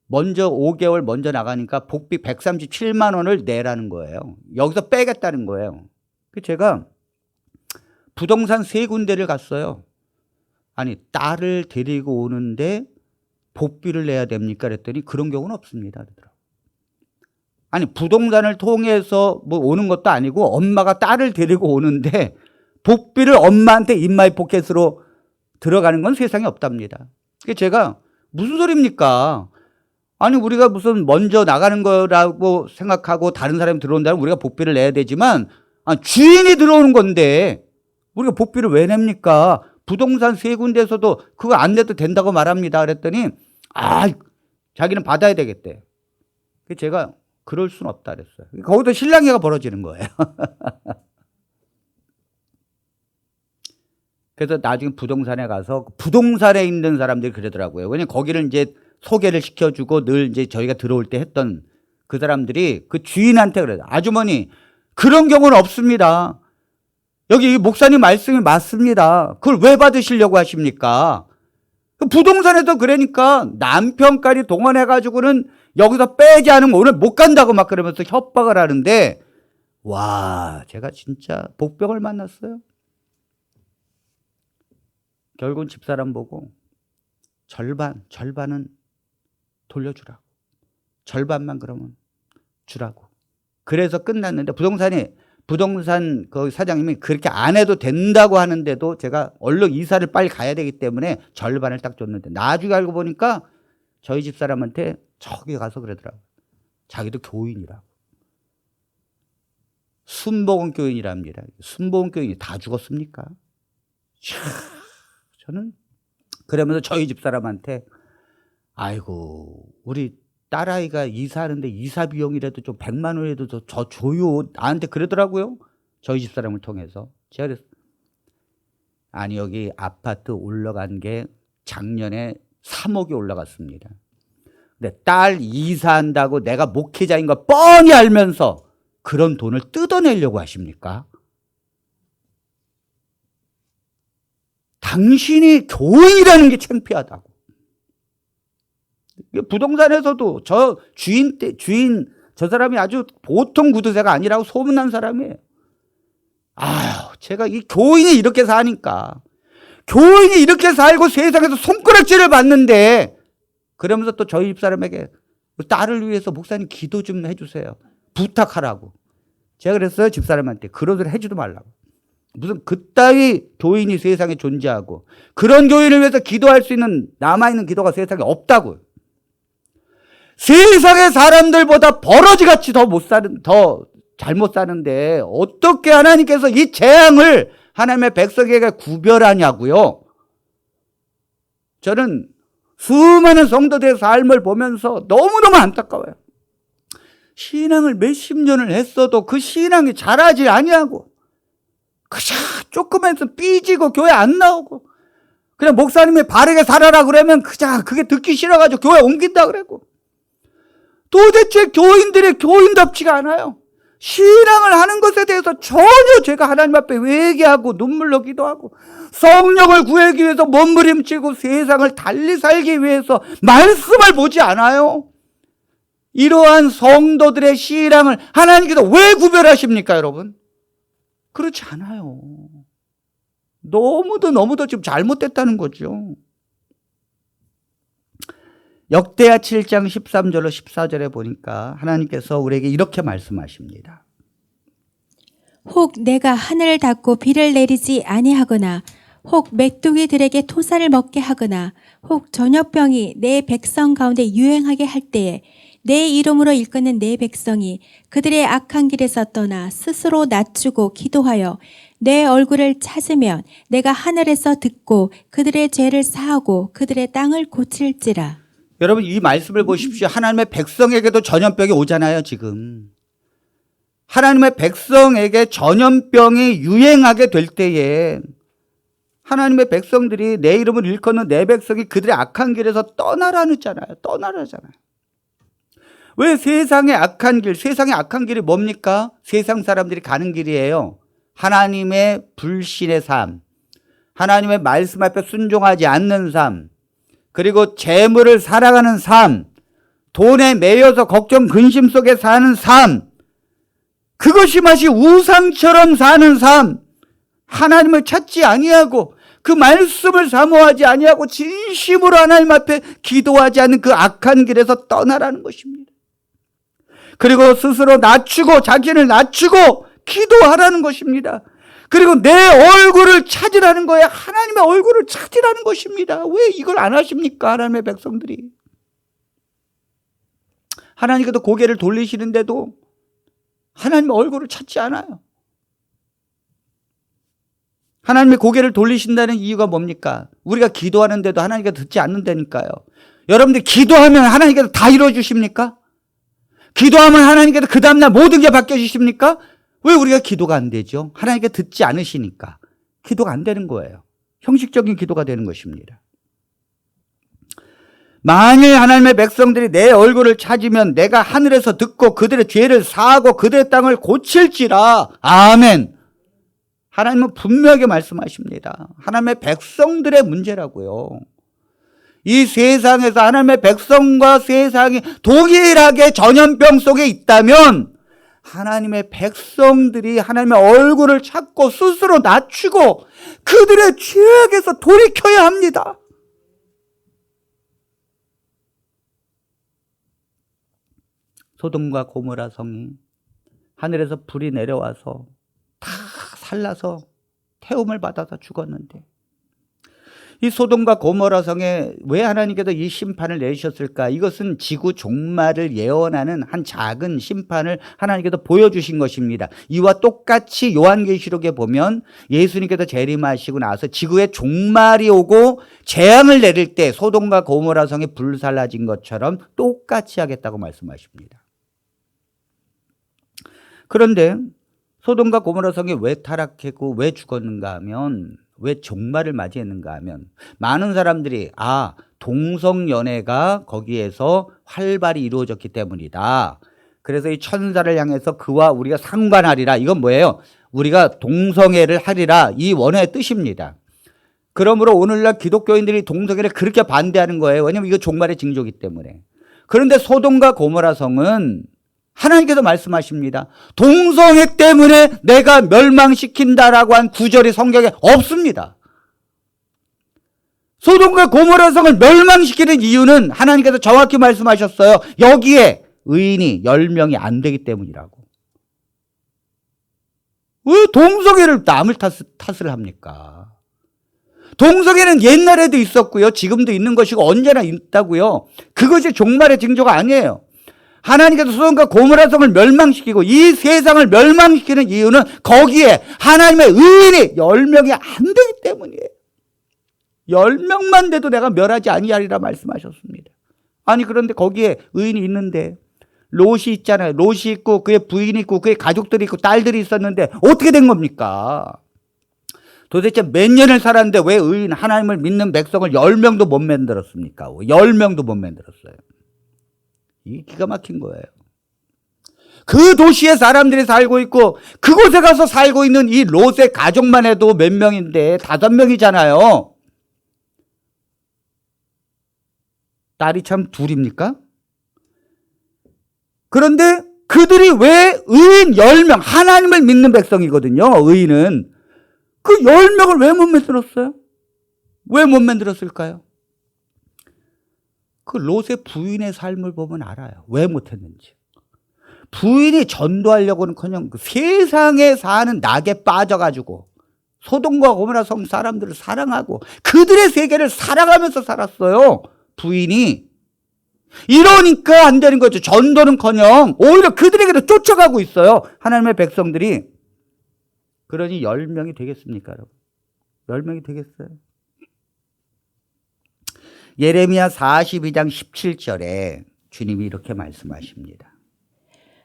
먼저 5개월 먼저 나가니까 복비 137만 원을 내라는 거예요. 여기서 빼겠다는 거예요. 제가 부동산 3군데를 갔어요. 아니, 딸을 데리고 오는데 복비를 내야 됩니까? 그랬더니 그런 경우는 없습니다. 아니, 부동산을 통해서 뭐 오는 것도 아니고 엄마가 딸을 데리고 오는데 복비를 엄마한테 인마이 포켓으로 들어가는 건 세상에 없답니다. 제가 무슨 소리입니까? 아니, 우리가 무슨 먼저 나가는 거라고 생각하고 다른 사람이 들어온다면 우리가 복비를 내야 되지만, 주인이 들어오는 건데 우리가 복비를 왜 냅니까? 부동산 3군데에서도 그거 안 내도 된다고 말합니다. 그랬더니 자기는 받아야 되겠대. 제가 그럴 수는 없다 그랬어요. 거기서 실랑이가 벌어지는 거예요. 그래서 나중에 부동산에 가서 부동산에 있는 사람들이 그러더라고요. 왜냐면 거기를 이제 소개를 시켜주고 늘 이제 저희가 들어올 때 했던 그 사람들이 그 주인한테 그래요. 아주머니, 그런 경우는 없습니다. 여기 목사님 말씀이 맞습니다. 그걸 왜 받으시려고 하십니까? 부동산에도 그러니까 남편까지 동원해가지고는 여기서 빼지 않으면 오늘 못 간다고 막 그러면서 협박을 하는데, 와, 제가 진짜 복병을 만났어요. 결국은 집사람 보고 절반은 돌려주라고. 절반만 그러면 주라고. 그래서 끝났는데 부동산 그 사장님이 그렇게 안 해도 된다고 하는데도 제가 얼른 이사를 빨리 가야 되기 때문에 절반을 딱 줬는데 나중에 알고 보니까 저희 집사람한테 저기 가서 그러더라고요. 자기도 교인이라고. 순복음 교인이랍니다. 순복음 교인이 다 죽었습니까? 저는 그러면서 저희 집사람한테 아이고 우리 딸아이가 이사하는데 이사 비용이라도 좀 100만 원이라도 저 줘요. 나한테 그러더라고요. 저희 집사람을 통해서. 제가 그랬어요. 아니 여기 아파트 올라간 게 작년에 3억이 올라갔습니다. 근데 딸 이사한다고 내가 목회자인 거 뻔히 알면서 그런 돈을 뜯어내려고 하십니까? 당신이 교인이라는 게 창피하다고. 부동산에서도 저 주인 저 사람이 아주 보통 구두쇠가 아니라고 소문난 사람이에요. 아유, 제가 이 교인이 이렇게 사니까 교인이 이렇게 살고 세상에서 손가락질을 받는데 그러면서 또 저희 집사람에게 딸을 위해서 목사님 기도 좀 해주세요. 부탁하라고. 제가 그랬어요. 집사람한테. 그런 소리 해주도 말라고. 무슨 그따위 교인이 세상에 존재하고 그런 교인을 위해서 기도할 수 있는 남아있는 기도가 세상에 없다고요. 세상의 사람들보다 버러지같이 더 잘못 사는데 어떻게 하나님께서 이 재앙을 하나님의 백성에게 구별하냐고요. 저는 수많은 성도들의 삶을 보면서 너무너무 안타까워요. 신앙을 몇십 년을 했어도 그 신앙이 자라지 아니하고 그저 조금해서 삐지고 교회 안 나오고 그냥 목사님이 바르게 살아라 그러면 그냥 그게 듣기 싫어가지고 교회 옮긴다 그러고 도대체 교인들이 교인답지가 않아요. 신앙을 하는 것에 대해서 전혀 제가 하나님 앞에 회개하고 눈물로 기도하고 성령을 구하기 위해서 몸부림치고 세상을 달리 살기 위해서 말씀을 보지 않아요. 이러한 성도들의 신앙을 하나님께서 왜 구별하십니까, 여러분? 그렇지 않아요. 너무도 지금 잘못됐다는 거죠. 역대하 7장 13절로 14절에 보니까 하나님께서 우리에게 이렇게 말씀하십니다. 혹 내가 하늘을 닫고 비를 내리지 아니하거나 혹 메뚜기들에게 토사를 먹게 하거나 혹 전염병이 내 백성 가운데 유행하게 할 때에 내 이름으로 일컫는 내 백성이 그들의 악한 길에서 떠나 스스로 낮추고 기도하여 내 얼굴을 찾으면 내가 하늘에서 듣고 그들의 죄를 사하고 그들의 땅을 고칠지라. 여러분 이 말씀을 보십시오. 하나님의 백성에게도 전염병이 오잖아요, 지금. 하나님의 백성에게 전염병이 유행하게 될 때에 하나님의 백성들이 내 이름을 일컫는 내 백성이 그들의 악한 길에서 떠나라잖아요. 떠나라잖아요. 왜 세상의 악한 길이 뭡니까? 세상 사람들이 가는 길이에요. 하나님의 불신의 삶, 하나님의 말씀 앞에 순종하지 않는 삶, 그리고 재물을 살아가는 삶, 돈에 매여서 걱정 근심 속에 사는 삶, 그것이 마치 우상처럼 사는 삶, 하나님을 찾지 아니하고 그 말씀을 사모하지 아니하고 진심으로 하나님 앞에 기도하지 않는 그 악한 길에서 떠나라는 것입니다. 그리고 스스로 낮추고 자기를 낮추고 기도하라는 것입니다. 그리고 내 얼굴을 찾으라는 거예요. 하나님의 얼굴을 찾으라는 것입니다. 왜 이걸 안 하십니까? 하나님의 백성들이. 하나님께도 고개를 돌리시는데도 하나님의 얼굴을 찾지 않아요. 하나님의 고개를 돌리신다는 이유가 뭡니까? 우리가 기도하는데도 하나님께서 듣지 않는다니까요. 여러분들 기도하면 하나님께서 다 이루어주십니까? 기도하면 하나님께서 그 다음날 모든 게 바뀌어주십니까? 왜 우리가 기도가 안 되죠? 하나님께 듣지 않으시니까 기도가 안 되는 거예요. 형식적인 기도가 되는 것입니다. 만일 하나님의 백성들이 내 얼굴을 찾으면 내가 하늘에서 듣고 그들의 죄를 사하고 그들의 땅을 고칠지라. 아멘. 하나님은 분명하게 말씀하십니다. 하나님의 백성들의 문제라고요. 이 세상에서 하나님의 백성과 세상이 동일하게 전염병 속에 있다면 하나님의 백성들이 하나님의 얼굴을 찾고 스스로 낮추고 그들의 죄악에서 돌이켜야 합니다. 소돔과 고모라 성이 하늘에서 불이 내려와서 다 살라서 태움을 받아서 죽었는데, 이 소돔과 고모라 성에 왜 하나님께서 이 심판을 내리셨을까? 이것은 지구 종말을 예언하는 한 작은 심판을 하나님께서 보여주신 것입니다. 이와 똑같이 요한계시록에 보면 예수님께서 재림하시고 나서 지구의 종말이 오고 재앙을 내릴 때 소돔과 고모라 성에 불살라진 것처럼 똑같이 하겠다고 말씀하십니다. 그런데 소돔과 고모라 성이 왜 타락했고 왜 죽었는가 하면, 왜 종말을 맞이했는가 하면, 많은 사람들이 동성연애가 거기에서 활발히 이루어졌기 때문이다. 그래서 이 천사를 향해서 그와 우리가 상관하리라. 이건 뭐예요? 우리가 동성애를 하리라. 이 원어의 뜻입니다. 그러므로 오늘날 기독교인들이 동성애를 그렇게 반대하는 거예요. 왜냐하면 이거 종말의 징조이기 때문에. 그런데 소돔과 고모라 성은 하나님께서 말씀하십니다. 동성애 때문에 내가 멸망시킨다라고 한 구절이 성경에 없습니다. 소돔과 고모라 성을 멸망시키는 이유는 하나님께서 정확히 말씀하셨어요. 여기에 의인이 10명이 안 되기 때문이라고. 왜 동성애를 남을 탓을 합니까? 동성애는 옛날에도 있었고요. 지금도 있는 것이고 언제나 있다고요. 그것이 종말의 징조가 아니에요. 하나님께서 소돔과 고모라 성을 멸망시키고 이 세상을 멸망시키는 이유는 거기에 하나님의 의인이 10명이 안 되기 때문이에요. 10명만 돼도 내가 멸하지 아니하리라 말씀하셨습니다. 아니 그런데 거기에 의인이 있는데, 롯이 있잖아요. 롯이 있고 그의 부인이 있고 그의 가족들이 있고 딸들이 있었는데 어떻게 된 겁니까? 도대체 몇 년을 살았는데 왜 의인 하나님을 믿는 백성을 10명도 못 만들었습니까? 10명도 못 만들었어요. 이게 기가 막힌 거예요. 그 도시에 사람들이 살고 있고 그곳에 가서 살고 있는 이 롯의 가족만 해도 몇 명인데 5명이잖아요. 딸이 참 둘입니까? 그런데 그들이 왜 의인 10명, 하나님을 믿는 백성이거든요. 의인은. 그 10명을 왜 못 만들었어요? 왜 못 만들었을까요? 그 롯의 부인의 삶을 보면 알아요. 왜 못했는지. 부인이 전도하려고는커녕 그 세상에 사는 낙에 빠져가지고 소돔과 고모라 성 사람들을 사랑하고 그들의 세계를 살아가면서 살았어요. 부인이. 이러니까 안 되는 거죠. 전도는커녕 오히려 그들에게도 쫓아가고 있어요. 하나님의 백성들이. 그러니 10명이 되겠습니까, 여러분? 10명이 되겠어요? 예레미야 42장 17절에 주님이 이렇게 말씀하십니다.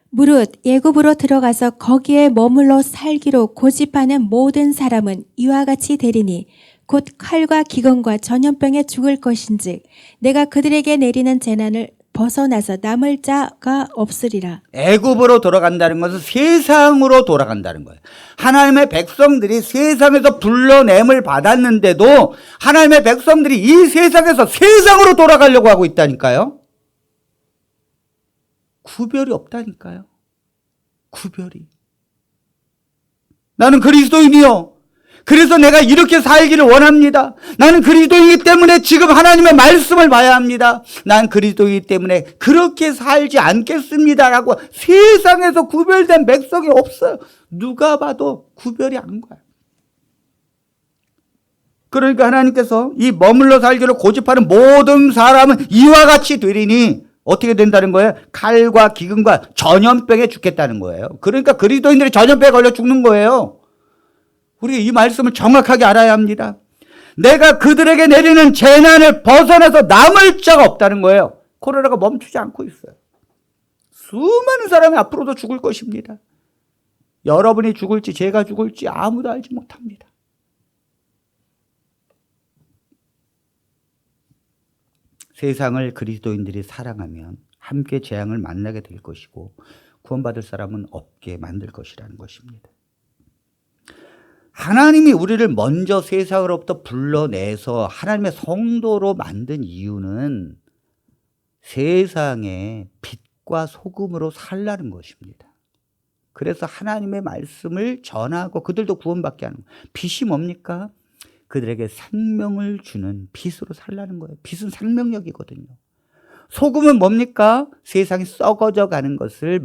무릇 애굽으로 들어가서 거기에 머물러 살기로 고집하는 모든 사람은 이와 같이 되리니 곧 칼과 기근과 전염병에 죽을 것인즉 내가 그들에게 내리는 재난을 벗어나서 남을 자가 없으리라. 애굽으로 돌아간다는 것은 세상으로 돌아간다는 거예요. 하나님의 백성들이 세상에서 불러냄을 받았는데도 하나님의 백성들이 이 세상에서 세상으로 돌아가려고 하고 있다니까요. 구별이 없다니까요. 구별이. 나는 그리스도인이요. 그래서 내가 이렇게 살기를 원합니다. 나는 그리스도이기 때문에 지금 하나님의 말씀을 봐야 합니다. 난 그리스도이기 때문에 그렇게 살지 않겠습니다라고 세상에서 구별된 백성이 없어요. 누가 봐도 구별이 안 가요. 그러니까 하나님께서 이 머물러 살기를 고집하는 모든 사람은 이와 같이 되리니 어떻게 된다는 거예요? 칼과 기근과 전염병에 죽겠다는 거예요. 그러니까 그리스도인들이 전염병에 걸려 죽는 거예요. 우리가 이 말씀을 정확하게 알아야 합니다. 내가 그들에게 내리는 재난을 벗어나서 남을 자가 없다는 거예요. 코로나가 멈추지 않고 있어요. 수많은 사람이 앞으로도 죽을 것입니다. 여러분이 죽을지 제가 죽을지 아무도 알지 못합니다. 세상을 그리스도인들이 사랑하면 함께 재앙을 만나게 될 것이고 구원받을 사람은 없게 만들 것이라는 것입니다. 하나님이 우리를 먼저 세상으로부터 불러내서 하나님의 성도로 만든 이유는 세상에 빛과 소금으로 살라는 것입니다. 그래서 하나님의 말씀을 전하고 그들도 구원받게 하는 거예요. 빛이 뭡니까? 그들에게 생명을 주는 빛으로 살라는 거예요. 빛은 생명력이거든요. 소금은 뭡니까? 세상이 썩어져 가는 것을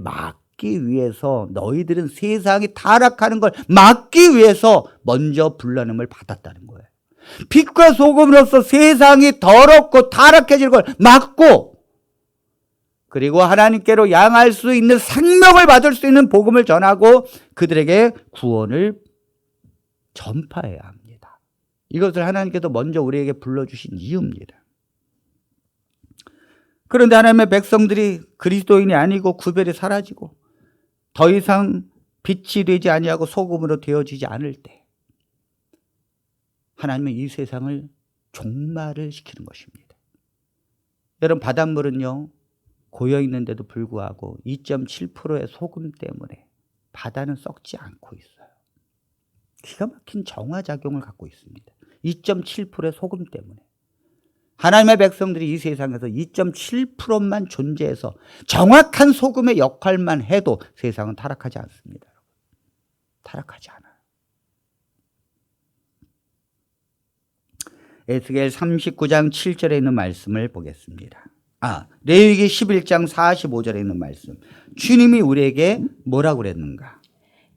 막기 위해서 너희들은 세상이 타락하는 걸 막기 위해서 먼저 불러냄을 받았다는 거예요. 빛과 소금으로서 세상이 더럽고 타락해질 걸 막고 그리고 하나님께로 향할 수 있는 생명을 받을 수 있는 복음을 전하고 그들에게 구원을 전파해야 합니다. 이것을 하나님께서 먼저 우리에게 불러주신 이유입니다. 그런데 하나님의 백성들이 그리스도인이 아니고 구별이 사라지고 더 이상 빛이 되지 아니하고 소금으로 되어지지 않을 때 하나님은 이 세상을 종말을 시키는 것입니다. 여러분, 바닷물은요 고여 있는데도 불구하고 2.7%의 소금 때문에 바다는 썩지 않고 있어요. 기가 막힌 정화작용을 갖고 있습니다. 2.7%의 소금 때문에. 하나님의 백성들이 이 세상에서 2.7%만 존재해서 정확한 소금의 역할만 해도 세상은 타락하지 않습니다. 타락하지 않아요. 에스겔 39장 7절에 있는 말씀을 보겠습니다. 레위기 11장 45절에 있는 말씀. 주님이 우리에게 뭐라고 그랬는가?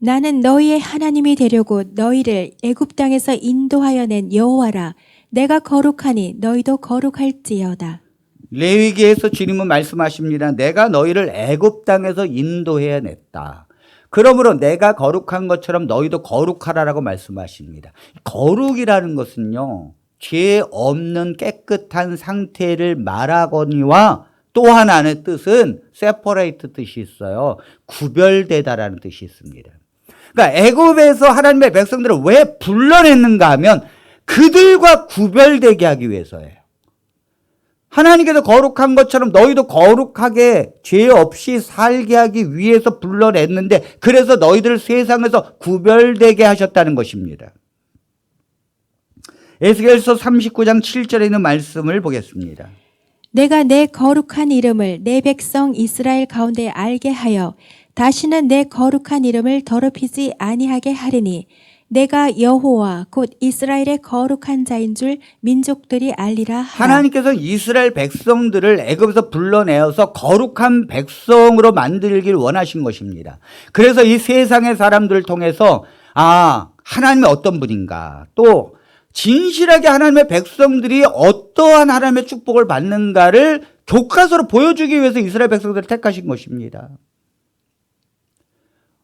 나는 너희의 하나님이 되려고 너희를 애굽 땅에서 인도하여 낸 여호와라. 내가 거룩하니 너희도 거룩할지어다. 레위기에서 주님은 말씀하십니다. 내가 너희를 애굽 땅에서 인도해 냈다. 그러므로 내가 거룩한 것처럼 너희도 거룩하라라고 말씀하십니다. 거룩이라는 것은요, 죄 없는 깨끗한 상태를 말하거니와 또 하나의 뜻은 separate 뜻이 있어요. 구별되다라는 뜻이 있습니다. 그러니까 애굽에서 하나님의 백성들을 왜 불러냈는가 하면 그들과 구별되게 하기 위해서예요. 하나님께서 거룩한 것처럼 너희도 거룩하게 죄 없이 살게 하기 위해서 불러냈는데 그래서 너희들을 세상에서 구별되게 하셨다는 것입니다. 에스겔서 39장 7절에 있는 말씀을 보겠습니다. 내가 내 거룩한 이름을 내 백성 이스라엘 가운데 알게 하여 다시는 내 거룩한 이름을 더럽히지 아니하게 하리니 내가 여호와 곧 이스라엘의 거룩한 자인 줄 민족들이 알리라 하라. 하나님께서 이스라엘 백성들을 애굽에서 불러내어서 거룩한 백성으로 만들길 원하신 것입니다. 그래서 이 세상의 사람들을 통해서 하나님이 어떤 분인가, 또 진실하게 하나님의 백성들이 어떠한 하나님의 축복을 받는가를 교과서로 보여주기 위해서 이스라엘 백성들을 택하신 것입니다.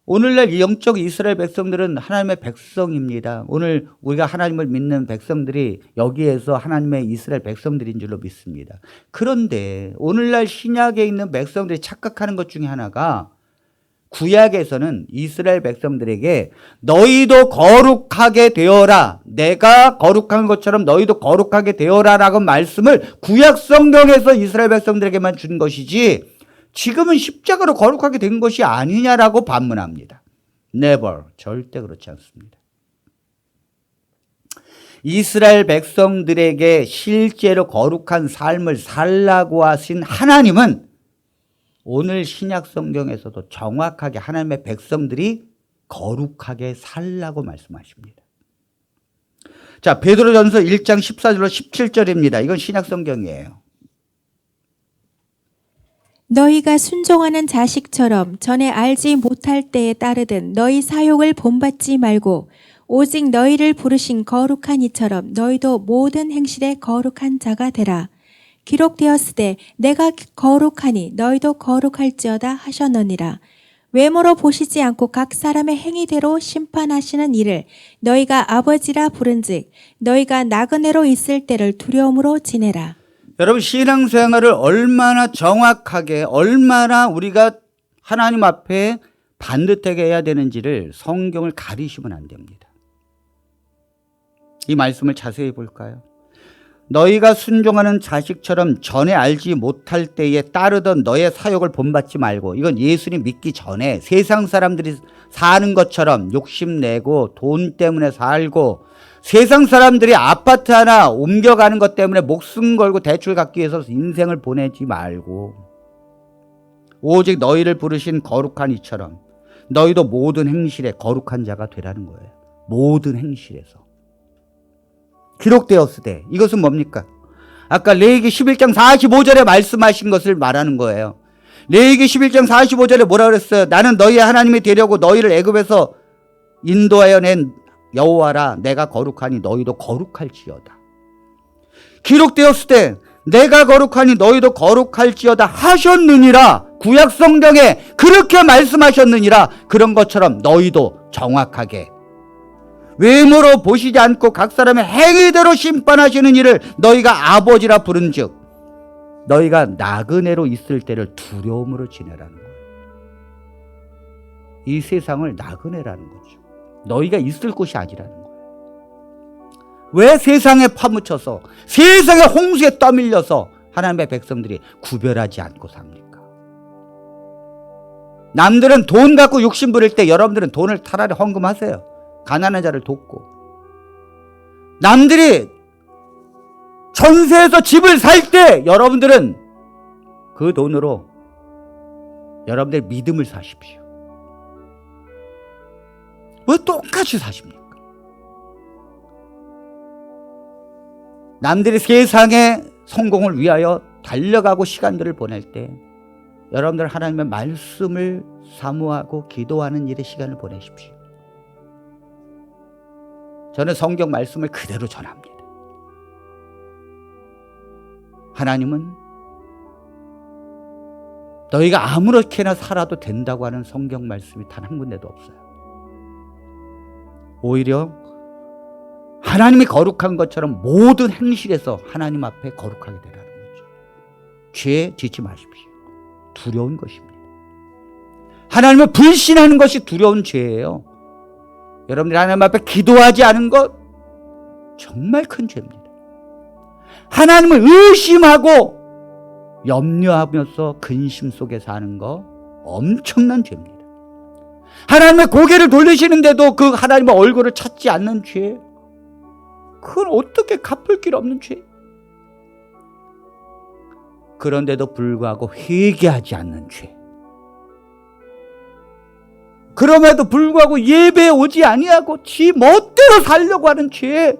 오늘날 이 영적 이스라엘 백성들은 하나님의 백성입니다. 오늘 우리가 하나님을 믿는 백성들이 여기에서 하나님의 이스라엘 백성들인 줄로 믿습니다. 그런데 오늘날 신약에 있는 백성들이 착각하는 것 중에 하나가 구약에서는 이스라엘 백성들에게 너희도 거룩하게 되어라, 내가 거룩한 것처럼 너희도 거룩하게 되어라 라고 말씀을 구약 성경에서 이스라엘 백성들에게만 준 것이지 지금은 십자가로 거룩하게 된 것이 아니냐라고 반문합니다. Never. 절대 그렇지 않습니다. 이스라엘 백성들에게 실제로 거룩한 삶을 살라고 하신 하나님은 오늘 신약 성경에서도 정확하게 하나님의 백성들이 거룩하게 살라고 말씀하십니다. 자, 베드로전서 1장 14절로 17절입니다. 이건 신약 성경이에요. 너희가 순종하는 자식처럼 전에 알지 못할 때에 따르던 너희 사욕을 본받지 말고 오직 너희를 부르신 거룩한 이처럼 너희도 모든 행실에 거룩한 자가 되라. 기록되었으되 내가 거룩하니 너희도 거룩할지어다 하셨느니라. 외모로 보시지 않고 각 사람의 행위대로 심판하시는 이를 너희가 아버지라 부른즉 너희가 나그네로 있을 때를 두려움으로 지내라. 여러분, 신앙생활을 얼마나 정확하게, 얼마나 우리가 하나님 앞에 반듯하게 해야 되는지를 성경을 가리시면 안 됩니다. 이 말씀을 자세히 볼까요? 너희가 순종하는 자식처럼 전에 알지 못할 때에 따르던 너의 사욕을 본받지 말고, 이건 예수님 믿기 전에 세상 사람들이 사는 것처럼 욕심내고 돈 때문에 살고 세상 사람들이 아파트 하나 옮겨가는 것 때문에 목숨 걸고 대출 갚기 위해서 인생을 보내지 말고 오직 너희를 부르신 거룩한 이처럼 너희도 모든 행실에 거룩한 자가 되라는 거예요. 모든 행실에서. 기록되었으되, 이것은 뭡니까? 아까 레위기 11장 45절에 말씀하신 것을 말하는 거예요. 레위기 11장 45절에 뭐라 그랬어요? 나는 너희의 하나님이 되려고 너희를 애굽에서 인도하여 낸 여호와라. 내가 거룩하니 너희도 거룩할지어다. 기록되었을 때 내가 거룩하니 너희도 거룩할지어다 하셨느니라. 구약 성경에 그렇게 말씀하셨느니라. 그런 것처럼 너희도 정확하게 외모로 보시지 않고 각 사람의 행위대로 심판하시는 이를 너희가 아버지라 부른즉 너희가 나그네로 있을 때를 두려움으로 지내라는 거예요. 이 세상을 나그네라는 거죠. 너희가 있을 곳이 아니라는 거예요. 왜 세상에 파묻혀서 세상의 홍수에 떠밀려서 하나님의 백성들이 구별하지 않고 삽니까? 남들은 돈 갖고 욕심 부릴 때 여러분들은 돈을 차라리 헌금하세요. 가난한 자를 돕고. 남들이 전세에서 집을 살 때 여러분들은 그 돈으로 여러분들의 믿음을 사십시오. 왜 똑같이 사십니까? 남들이 세상의 성공을 위하여 달려가고 시간들을 보낼 때 여러분들 하나님의 말씀을 사모하고 기도하는 일의 시간을 보내십시오. 저는 성경 말씀을 그대로 전합니다. 하나님은 너희가 아무렇게나 살아도 된다고 하는 성경 말씀이 단 한 군데도 없어요. 오히려 하나님이 거룩한 것처럼 모든 행실에서 하나님 앞에 거룩하게 되라는 거죠. 죄에 지지 마십시오. 두려운 것입니다. 하나님을 불신하는 것이 두려운 죄예요. 여러분들이 하나님 앞에 기도하지 않은 것 정말 큰 죄입니다. 하나님을 의심하고 염려하면서 근심 속에 사는 거 엄청난 죄입니다. 하나님의 고개를 돌리시는데도 그 하나님의 얼굴을 찾지 않는 죄, 그건 어떻게 갚을 길 없는 죄. 그런데도 불구하고 회개하지 않는 죄, 그럼에도 불구하고 예배에 오지 아니하고 지 멋대로 살려고 하는 죄.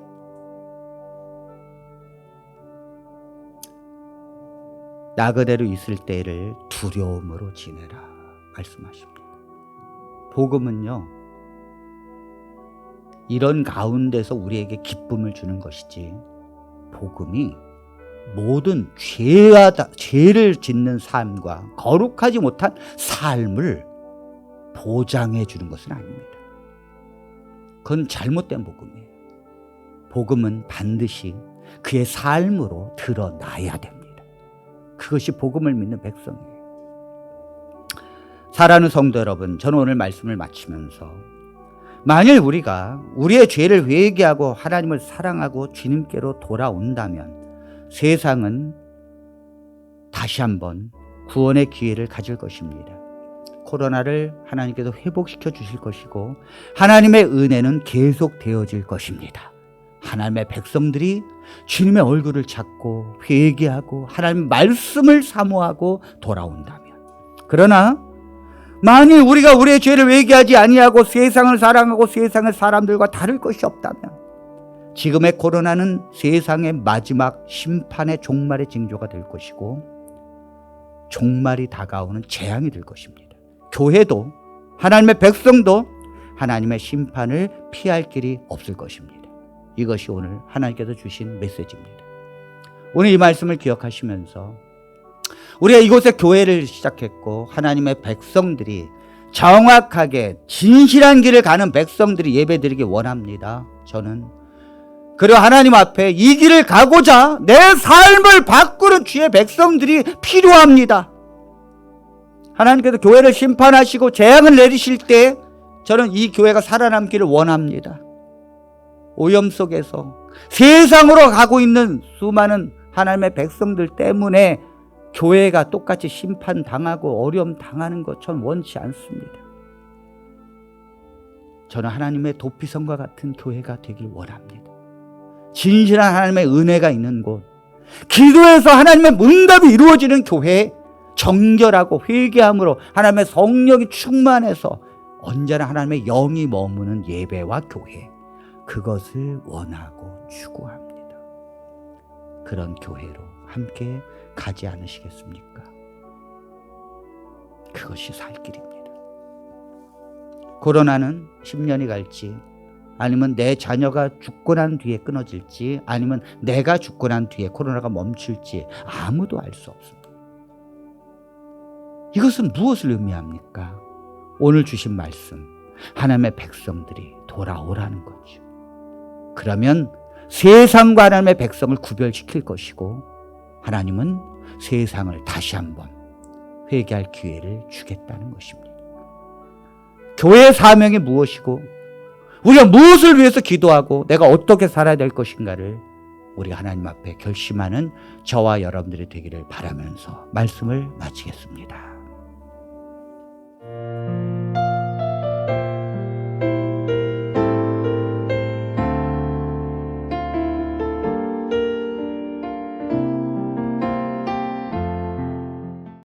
나그네로 있을 때를 두려움으로 지내라 말씀하십니다. 복음은요, 이런 가운데서 우리에게 기쁨을 주는 것이지, 복음이 모든 죄를 짓는 삶과 거룩하지 못한 삶을 보장해 주는 것은 아닙니다. 그건 잘못된 복음이에요. 복음은 반드시 그의 삶으로 드러나야 됩니다. 그것이 복음을 믿는 백성이에요. 사랑하는 성도 여러분, 저는 오늘 말씀을 마치면서 만일 우리가 우리의 죄를 회개하고 하나님을 사랑하고 주님께로 돌아온다면 세상은 다시 한번 구원의 기회를 가질 것입니다. 코로나를 하나님께서 회복시켜 주실 것이고 하나님의 은혜는 계속 되어질 것입니다. 하나님의 백성들이 주님의 얼굴을 찾고 회개하고 하나님의 말씀을 사모하고 돌아온다면, 그러나 만일 우리가 우리의 죄를 회개하지 아니하고 세상을 사랑하고 세상의 사람들과 다를 것이 없다면 지금의 코로나는 세상의 마지막 심판의 종말의 징조가 될 것이고 종말이 다가오는 재앙이 될 것입니다. 교회도 하나님의 백성도 하나님의 심판을 피할 길이 없을 것입니다. 이것이 오늘 하나님께서 주신 메시지입니다. 오늘 이 말씀을 기억하시면서 우리가 이곳에 교회를 시작했고 하나님의 백성들이 정확하게 진실한 길을 가는 백성들이 예배드리기 원합니다. 저는 그리고 하나님 앞에 이 길을 가고자 내 삶을 바꾸는 주의 백성들이 필요합니다. 하나님께서 교회를 심판하시고 재앙을 내리실 때 저는 이 교회가 살아남기를 원합니다. 오염 속에서 세상으로 가고 있는 수많은 하나님의 백성들 때문에 교회가 똑같이 심판당하고 어려움 당하는 것 전 원치 않습니다. 저는 하나님의 도피성과 같은 교회가 되길 원합니다. 진실한 하나님의 은혜가 있는 곳, 기도해서 하나님의 응답이 이루어지는 교회, 정결하고 회개함으로 하나님의 성령이 충만해서 언제나 하나님의 영이 머무는 예배와 교회, 그것을 원하고 추구합니다. 그런 교회로 함께 가지 않으시겠습니까? 그것이 살 길입니다. 코로나는 10년이 갈지, 아니면 내 자녀가 죽고 난 뒤에 끊어질지, 아니면 내가 죽고 난 뒤에 코로나가 멈출지 아무도 알 수 없습니다. 이것은 무엇을 의미합니까? 오늘 주신 말씀, 하나님의 백성들이 돌아오라는 거죠. 그러면 세상과 하나님의 백성을 구별시킬 것이고, 하나님은 세상을 다시 한번 회개할 기회를 주겠다는 것입니다. 교회의 사명이 무엇이고, 우리가 무엇을 위해서 기도하고 내가 어떻게 살아야 될 것인가를 우리 하나님 앞에 결심하는 저와 여러분들이 되기를 바라면서 말씀을 마치겠습니다.